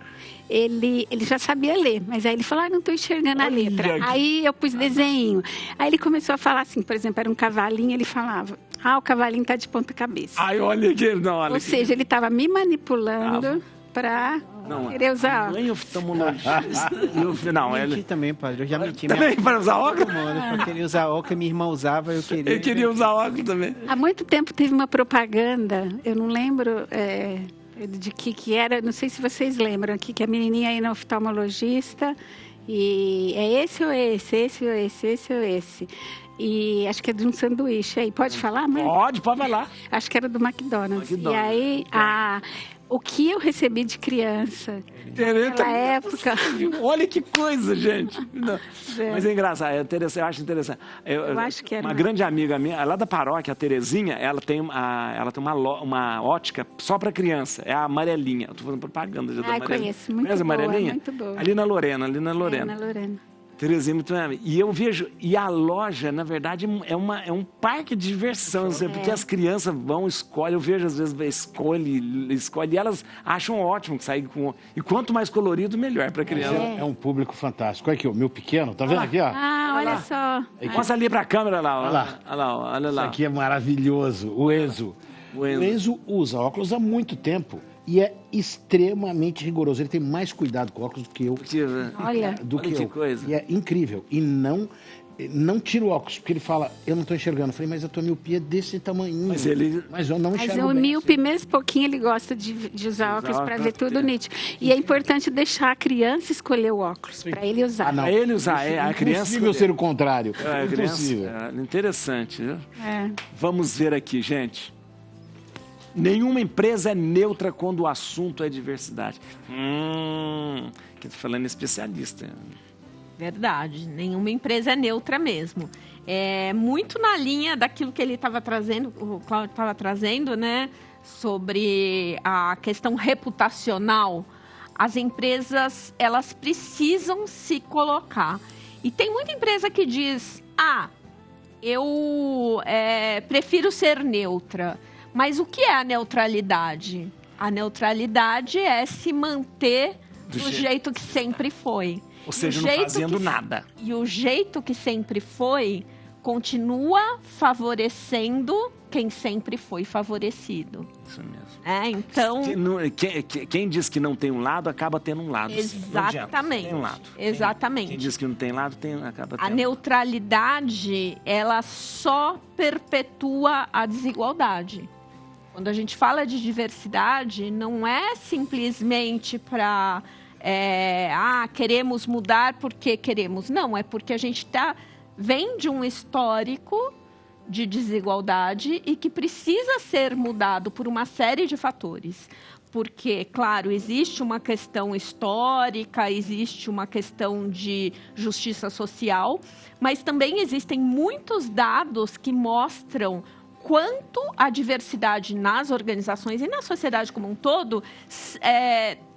Ele já sabia ler, mas aí ele falou, não estou enxergando a letra. Aí eu pus desenho. Aí ele começou a falar assim, por exemplo, era um cavalinho, ele falava, o cavalinho está de ponta cabeça. Olha que... Ou seja, ele estava me manipulando para querer usar óculos. Mãe oftalmologista. Não, ele também, padre, eu já menti. Também para usar óculos? Eu queria usar óculos, minha irmã usava, eu queria. Eu queria usar óculos também. Há muito tempo teve uma propaganda, eu não lembro... de que era, não sei se vocês lembram aqui, que a menininha aí na oftalmologista, e é esse ou esse. E acho que é de um sanduíche aí. Pode falar, mãe? Pode falar. Acho que era do McDonald's. E aí, o que eu recebi de criança naquela época... Olha que coisa, gente. Mas é engraçado, eu acho interessante. Eu acho que era uma grande amiga minha, lá da paróquia, a Terezinha, ela tem uma ótica só para criança. É a Amarelinha. Eu tô fazendo propaganda já da Amarelinha. Conheço. Muito boa, Amarelinha? Muito boa. Ali na Lorena. Na Lorena. Terezinha, muito bem. E eu vejo, e a loja, na verdade, é um parque de diversão, porque as crianças vão, escolhem, eu vejo às vezes, escolhe, e elas acham ótimo que sair com... E quanto mais colorido, melhor para a criança. É um público fantástico. Olha aqui, o meu pequeno, tá vendo aqui, ó? Olha só. Mostra ali para a câmera lá, olha lá. Isso aqui é maravilhoso, o Enzo. O Enzo usa óculos há muito tempo. E é extremamente rigoroso. Ele tem mais cuidado com óculos do que eu. Olha que coisa. E é incrível. E não tira o óculos, porque ele fala, eu não estou enxergando. Eu falei, mas a tua miopia é desse tamanho. Mas eu não enxergo bem. Mas o míope, mesmo pouquinho, ele gosta de usar óculos para ver tudo nítido. E é importante deixar a criança escolher o óculos, para ele usar. Para ele usar, a criança... É impossível ser o contrário. É impossível. Interessante, viu? Vamos ver aqui, gente. Nenhuma empresa é neutra quando o assunto é diversidade. Que tô falando especialista. Verdade, nenhuma empresa é neutra mesmo. É muito na linha daquilo que ele estava trazendo, o Cláudio estava trazendo, né? Sobre a questão reputacional. As empresas, elas precisam se colocar. E tem muita empresa que diz, eu prefiro ser neutra. Mas o que é a neutralidade? A neutralidade é se manter do jeito que sempre foi. Ou seja, não fazendo nada. E o jeito que sempre foi continua favorecendo quem sempre foi favorecido. Isso mesmo. Então... Quem diz que não tem um lado, acaba tendo um lado. Exatamente. Tem um lado. Exatamente. Quem diz que não tem lado, acaba tendo. A neutralidade, ela só perpetua a desigualdade. Quando a gente fala de diversidade, não é simplesmente para... queremos mudar porque queremos. Não, é porque a gente vem de um histórico de desigualdade e que precisa ser mudado por uma série de fatores. Porque, claro, existe uma questão histórica, existe uma questão de justiça social, mas também existem muitos dados que mostram quanto a diversidade nas organizações e na sociedade como um todo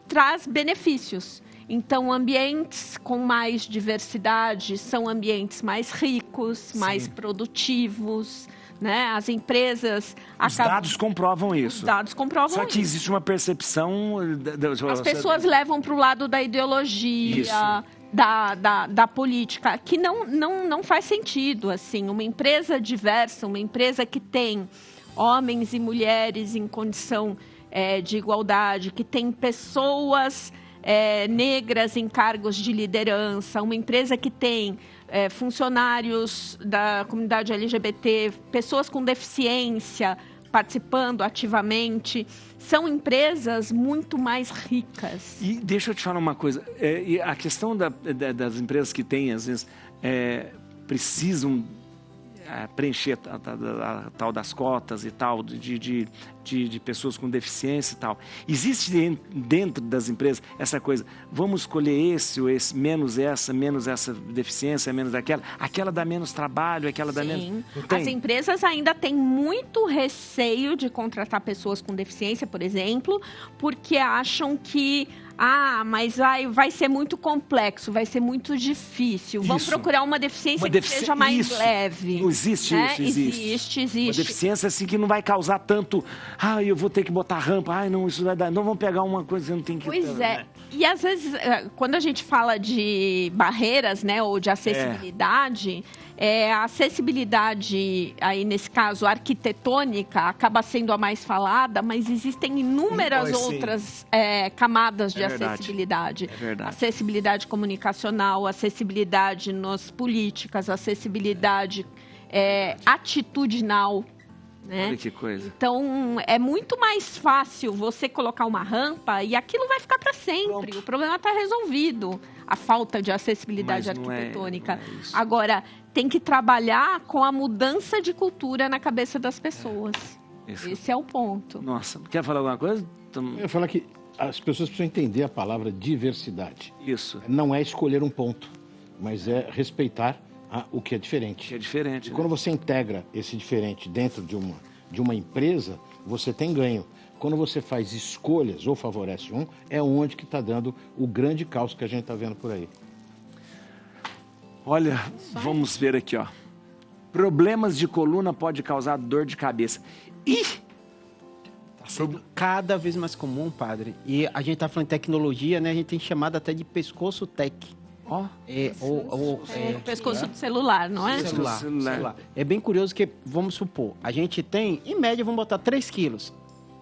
traz benefícios. Então, ambientes com mais diversidade são ambientes mais ricos, mais produtivos, né? As empresas... Os dados comprovam isso. Os dados comprovam isso. Só que existe uma percepção... As pessoas levam para o lado da ideologia, da política, que não faz sentido. Assim, uma empresa diversa, uma empresa que tem homens e mulheres em condição de igualdade, que tem pessoas negras em cargos de liderança, uma empresa que tem funcionários da comunidade LGBT, pessoas com deficiência participando ativamente, são empresas muito mais ricas. E deixa eu te falar uma coisa, a questão das empresas que têm, às vezes, precisam preencher a tal das cotas e tal, de pessoas com deficiência e tal. Existe dentro das empresas essa coisa, vamos escolher esse ou esse, menos essa deficiência, menos aquela dá menos trabalho, aquela dá menos... As empresas ainda têm muito receio de contratar pessoas com deficiência, por exemplo, porque acham que mas vai ser muito complexo, vai ser muito difícil. Vamos procurar uma deficiência que seja mais leve. Não existe isso, existe. Uma deficiência assim que não vai causar tanto, eu vou ter que botar rampa, não, isso vai dar, não vamos pegar uma coisa que não tem que... Pois é, e às vezes, quando a gente fala de barreiras, né, ou de acessibilidade... a acessibilidade, aí nesse caso, arquitetônica, acaba sendo a mais falada, mas existem inúmeras outras camadas de acessibilidade. É verdade. Acessibilidade comunicacional, acessibilidade nas políticas, acessibilidade atitudinal. Né? Olha que coisa. Então, é muito mais fácil você colocar uma rampa e aquilo vai ficar para sempre. Pronto. O problema está resolvido. A falta de acessibilidade arquitetônica. Não é isso. Agora, tem que trabalhar com a mudança de cultura na cabeça das pessoas. Esse é o ponto. Nossa, quer falar alguma coisa? Eu ia falar que as pessoas precisam entender a palavra diversidade. Isso. Não é escolher um ponto, mas é respeitar o que é diferente. Que é diferente. E quando você integra esse diferente dentro de uma empresa, você tem ganho. Quando você faz escolhas ou favorece é onde que está dando o grande caos que a gente está vendo por aí. Olha, vamos ver aqui, ó. Problemas de coluna pode causar dor de cabeça. Sendo cada vez mais comum, padre. E a gente está falando de tecnologia, né? A gente tem chamado até de pescoço tech. O pescoço do celular, não é? Celular. É bem curioso que, vamos supor, a gente tem, em média, vamos botar 3 quilos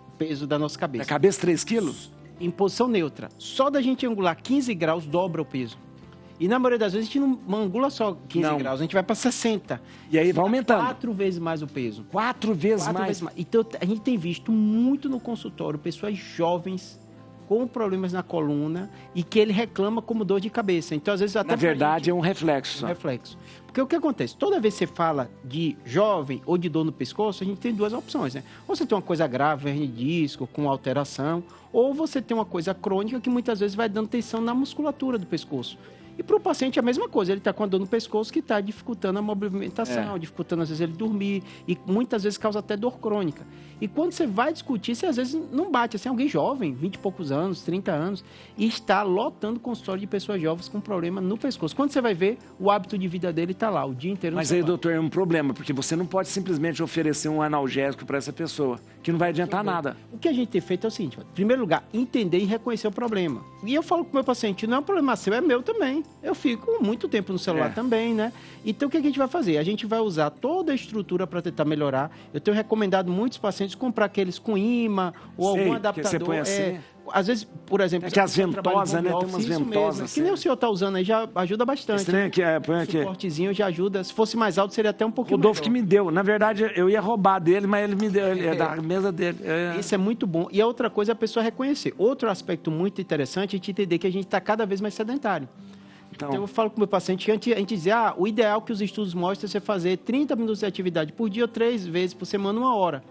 o peso da nossa cabeça. Da cabeça, 3 quilos? Em posição neutra. Só da gente angular 15 graus, dobra o peso. E na maioria das vezes a gente não angula só 15 graus, a gente vai para 60. E aí vai aumentando. 4 vezes mais o peso. 4 vezes mais. Então a gente tem visto muito no consultório pessoas jovens com problemas na coluna e que ele reclama como dor de cabeça. Então, às vezes, até na verdade, é um reflexo. Um reflexo. Porque o que acontece? Toda vez que você fala de jovem ou de dor no pescoço, a gente tem 2 opções, né? Ou você tem uma coisa grave, hernia de disco, com alteração, ou você tem uma coisa crônica que muitas vezes vai dando tensão na musculatura do pescoço. E para o paciente é a mesma coisa, ele está com a dor no pescoço que está dificultando a movimentação, dificultando às vezes ele dormir e muitas vezes causa até dor crônica. E quando você vai discutir, você às vezes não bate, assim, alguém jovem, 20 e poucos anos, 30 anos, e está lotando consultório de pessoas jovens com problema no pescoço. Quando você vai ver, o hábito de vida dele está lá, o dia inteiro. Mas aí, doutor, é um problema, porque você não pode simplesmente oferecer um analgésico para essa pessoa, que não vai adiantar nada. O que a gente tem feito é o seguinte, em primeiro lugar, entender e reconhecer o problema. E eu falo com o meu paciente, não é um problema seu, é meu também. Eu fico muito tempo no celular também, né? Então, o que a gente vai fazer? A gente vai usar toda a estrutura para tentar melhorar. Eu tenho recomendado muitos pacientes comprar aqueles com imã ou algum adaptador. Você põe assim. Às vezes, por exemplo... É que as ventosas, né? Tem umas ventosas. Assim. Que nem o senhor está usando aí, já ajuda bastante. Estranho que põe aqui. O suportezinho já ajuda. Se fosse mais alto, seria até um pouquinho O Rodolfo que me deu. Na verdade, eu ia roubar dele, mas ele me deu. Ele é da mesa dele. Isso é muito bom. E a outra coisa é a pessoa reconhecer. Outro aspecto muito interessante é a gente entender que a gente está cada vez mais sedentário. Então, eu falo com o meu paciente que a gente diz, o ideal que os estudos mostram é você fazer 30 minutos de atividade por dia ou 3 vezes por semana, 1 hora.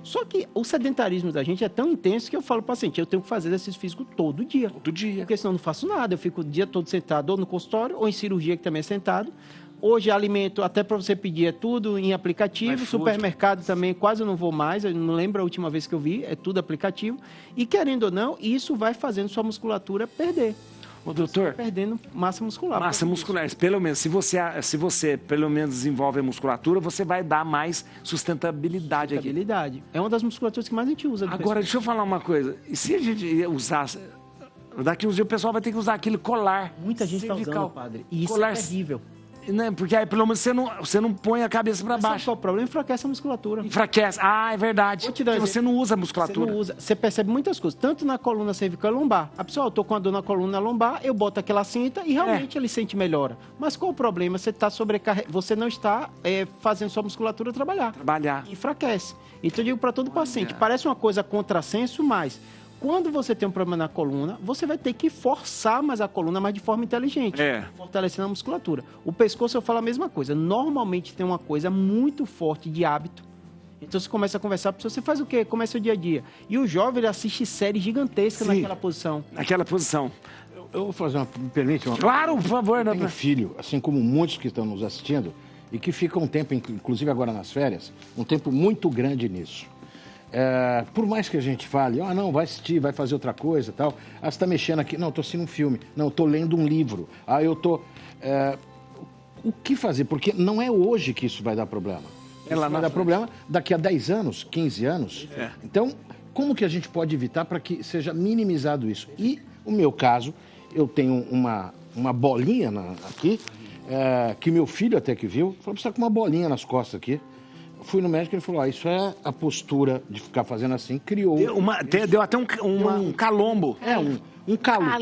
Só que o sedentarismo da gente é tão intenso que eu falo para o paciente, eu tenho que fazer exercício físico todo dia. Todo dia. Porque senão eu não faço nada, eu fico o dia todo sentado ou no consultório ou em cirurgia, que também é sentado. Hoje, alimento, até para você pedir, é tudo em aplicativo. Supermercado também, quase eu não vou mais. Eu não lembro a última vez que eu vi, é tudo aplicativo. E, querendo ou não, isso vai fazendo sua musculatura perder. Ô, doutor, perdendo massa muscular. Massa muscular. Pelo menos, se você pelo menos desenvolve a musculatura, você vai dar mais sustentabilidade aqui. É uma das musculaturas que mais a gente usa. Agora, deixa eu falar uma coisa. E se a gente usar... Daqui uns dias o pessoal vai ter que usar aquele colar. Muita gente está usando, padre. E isso é terrível. Né? Porque aí pelo menos você não põe a cabeça para baixo. Sabe qual é o problema? Enfraquece a musculatura. Enfraquece. Ah, é verdade. Porque você não usa a musculatura. Você não usa. Você percebe muitas coisas, tanto na coluna cervical e lombar. A pessoa, eu tô com a dor na coluna lombar, eu boto aquela cinta e realmente ele sente melhora. Mas qual o problema? Você tá você não está fazendo sua musculatura trabalhar. Enfraquece. Então eu digo para todo paciente, parece uma coisa contrassenso, mas quando você tem um problema na coluna, você vai ter que forçar mais a coluna, mas de forma inteligente, fortalecendo a musculatura. O pescoço eu falo a mesma coisa. Normalmente tem uma coisa muito forte de hábito. Então você começa a conversar, você faz o quê? Começa o dia a dia. E o jovem, ele assiste séries gigantescas naquela posição. Naquela posição. Eu vou fazer me permite uma... Claro, por favor. Eu tenho um filho, assim como muitos que estão nos assistindo, e que ficam um tempo, inclusive agora nas férias, um tempo muito grande nisso. Por mais que a gente fale, não, vai assistir, vai fazer outra coisa e tal. Você está mexendo aqui. Não, estou assistindo um filme. Não, estou lendo um livro. Eu estou... O que fazer? Porque não é hoje que isso vai dar problema. Isso vai dar problema daqui a 10 anos, 15 anos. Então, como que a gente pode evitar para que seja minimizado isso? E, o meu caso, eu tenho uma bolinha aqui, que meu filho até que viu, falou, você está com uma bolinha nas costas aqui. Fui no médico e ele falou, isso é a postura de ficar fazendo assim, criou... Deu até um calombo. Um calo.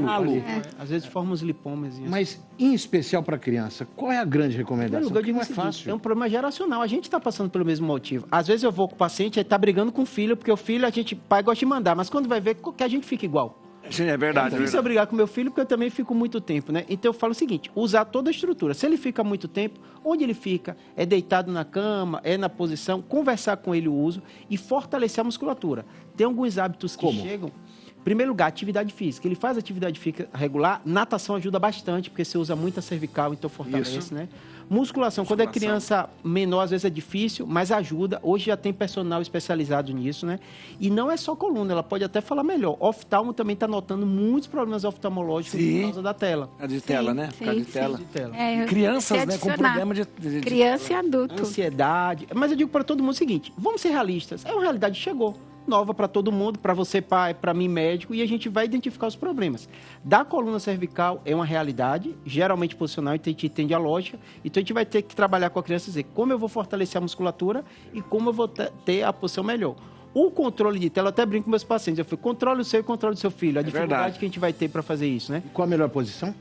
Ali. Às vezes forma uns lipomas. Mas, em especial para criança, qual é a grande recomendação? Porque não é fácil. É um problema geracional. A gente está passando pelo mesmo motivo. Às vezes eu vou com o paciente, ele está brigando com o filho, porque o filho, pai gosta de mandar, mas quando vai ver, que a gente fica igual. Sim, é verdade. É difícil eu brigar com meu filho, porque eu também fico muito tempo, né? Então eu falo o seguinte, usar toda a estrutura. Se ele fica muito tempo, onde ele fica? É deitado na cama, é na posição, conversar com ele o uso e fortalecer a musculatura. Tem alguns hábitos que chegam... Em primeiro lugar, atividade física. Ele faz atividade física regular, natação ajuda bastante, porque você usa muita cervical, então fortalece, né? Musculação, quando é criança menor, às vezes é difícil, mas ajuda. Hoje já tem personal especializado nisso, né? E não é só coluna, ela pode até falar melhor. Oftalmo também está notando muitos problemas oftalmológicos por causa da tela. De tela, né? Por causa de tela. Crianças, né, com problema de... Criança e adulto. Ansiedade. Mas eu digo para todo mundo o seguinte, vamos ser realistas. É uma realidade que chegou. Nova para todo mundo, para você pai, para mim médico, e a gente vai identificar os problemas. Da coluna cervical é uma realidade, geralmente posicional, então a gente entende a lógica, então a gente vai ter que trabalhar com a criança e dizer como eu vou fortalecer a musculatura e como eu vou ter a posição melhor. O controle de tela, eu até brinco com meus pacientes, eu falo, controle o seu e controle do seu filho, a dificuldade que a gente vai ter para fazer isso, né? E qual a melhor posição?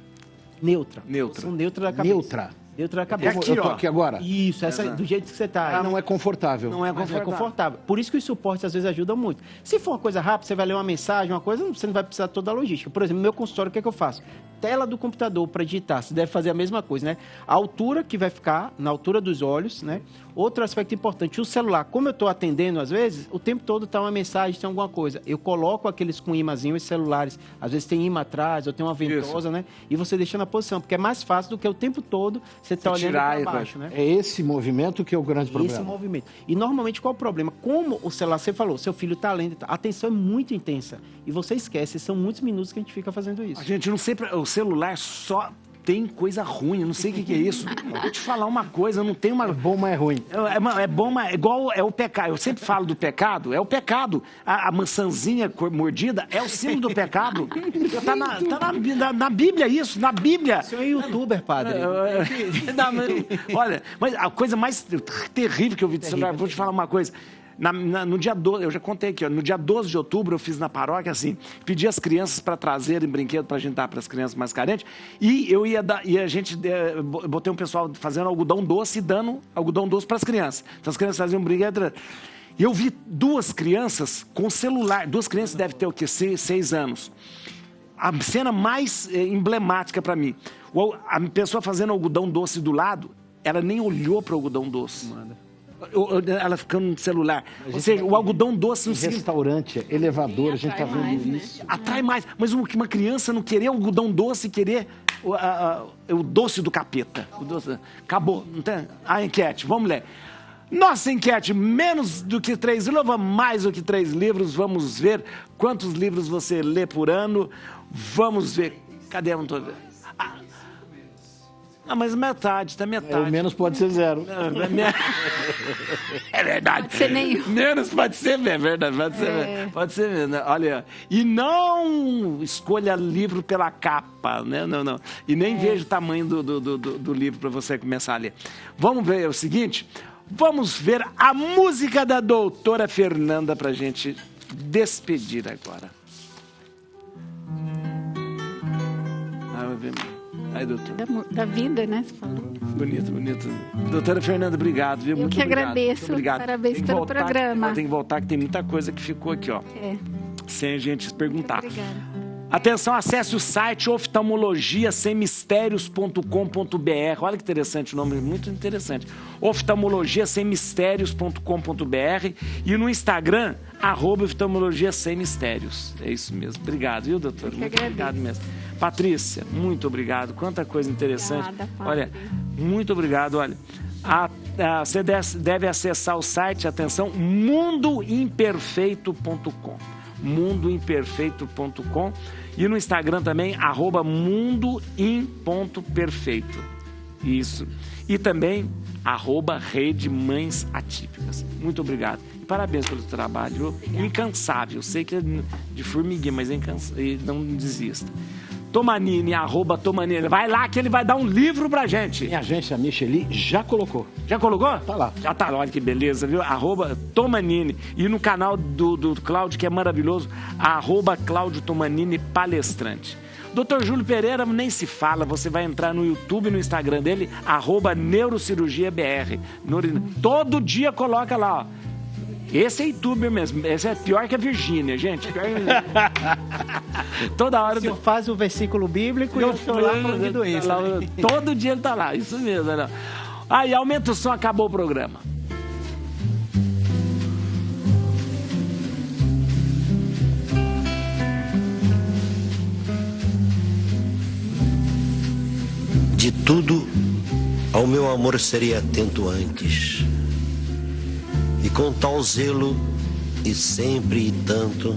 Neutra. Neutra da cabeça. Neutra da cabeça. Eu tô aqui agora? Isso, do jeito que você está. Não é confortável. Não é confortável. Por isso que os suportes às vezes ajudam muito. Se for uma coisa rápida, você vai ler uma mensagem, uma coisa, você não vai precisar de toda a logística. Por exemplo, no meu consultório, o que é que eu faço? Tela do computador para digitar, você deve fazer a mesma coisa, né? A altura que vai ficar, na altura dos olhos, né? Outro aspecto importante, o celular. Como eu estou atendendo, às vezes, o tempo todo está uma mensagem, tem alguma coisa. Eu coloco aqueles com imãzinhos, os celulares. Às vezes tem imã atrás, ou tem uma ventosa, né? E você deixa na posição, porque é mais fácil do que o tempo todo você tá olhando para baixo, né? É esse movimento que é o grande problema. Esse movimento. E normalmente qual é o problema? Como o celular, você falou, seu filho está lendo, a atenção é muito intensa. E você esquece, são muitos minutos que a gente fica fazendo isso. A gente não sempre... O celular só tem coisa ruim, eu não sei o que é isso. Vou te falar uma coisa, não tem uma... É bom, mas é ruim. É bom, mas igual é o pecado. Eu sempre falo do pecado, é o pecado. A maçãzinha mordida é o símbolo do pecado. Tá na Bíblia isso, na Bíblia. Você é youtuber, padre. Olha, mas a coisa mais terrível que eu vi do celular, vou te falar uma coisa. No dia 12, eu já contei aqui, ó, no dia 12 de outubro eu fiz na paróquia assim, pedi as crianças para trazerem brinquedo para a gente dar para as crianças mais carentes, e eu ia dar, e a gente botei um pessoal fazendo algodão doce e dando algodão doce para as crianças. Então as crianças faziam brinquedo. E eu vi duas crianças com celular, duas crianças devem ter o quê? 6 anos. A cena mais emblemática para mim, a pessoa fazendo algodão doce do lado, ela nem olhou para o algodão doce. Ela ficando no celular. Ou seja, o algodão doce... No restaurante, elevador, a gente está vendo isso. Atrai mais. Mas uma criança não querer algodão doce, querer o doce do capeta. O doce... Acabou. Não tem? A enquete, vamos ler. Nossa enquete, menos do que 3 livros, ou mais do que 3 livros. Vamos ver quantos livros você lê por ano. Vamos ver. Cadê? Eu não tô vendo. Ah, mas metade, tá metade. O menos pode ser 0. É verdade. Pode ser nenhum. Menos pode ser, é verdade. Pode ser mesmo. Olha, e não escolha livro pela capa, né? Não. E nem veja o tamanho do livro para você começar a ler. Vamos ver o seguinte? Vamos ver a música da doutora Fernanda pra gente despedir agora. Aí, doutor. Da vida, né? Você falou. Bonito. Doutora Fernanda, obrigado, viu? Eu que agradeço. Obrigado. Parabéns pelo programa. Tem que voltar, que tem muita coisa que ficou aqui, ó. Sem a gente perguntar. Muito obrigada. Atenção, acesse o site oftalmologiasemmistérios.com.br. Olha que interessante o nome, muito interessante. oftalmologiasemmistérios.com.br e no Instagram, @oftalmologiasemmistérios. É isso mesmo. Obrigado, viu, doutor? Muito obrigado mesmo. Patrícia, muito obrigado. Quanta coisa interessante. Obrigada, olha, muito obrigado. Olha, você deve acessar o site, atenção, mundoimperfeito.com. mundoimperfeito.com e no Instagram também, @mundoim.perfeito. Isso. E também, @Rede Mães Atípicas. Muito obrigado. E parabéns pelo trabalho. Incansável. Sei que é de formiguinha, mas é incansável. E não desista. Tomanini, @Tomanini. Vai lá que ele vai dar um livro pra gente. Minha agência Micheli já colocou. Já colocou? Tá lá. Já tá lá, olha que beleza, viu? @Tomanini. E no canal do Cláudio, que é maravilhoso, @Cláudio Tomanini Palestrante. Dr. Júlio Pereira nem se fala, você vai entrar no YouTube e no Instagram dele, @NeurocirurgiaBR. Todo dia coloca lá, ó. Esse é youtuber mesmo, esse é pior que a Virgínia, gente. Toda hora... O senhor faz o versículo bíblico e eu estou lá falando de doença. Todo dia ele tá lá, isso mesmo. Né? Aí, aumenta o som, acabou o programa. De tudo, ao meu amor serei atento antes. E com tal zelo, e sempre e tanto,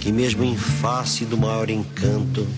que mesmo em face do maior encanto,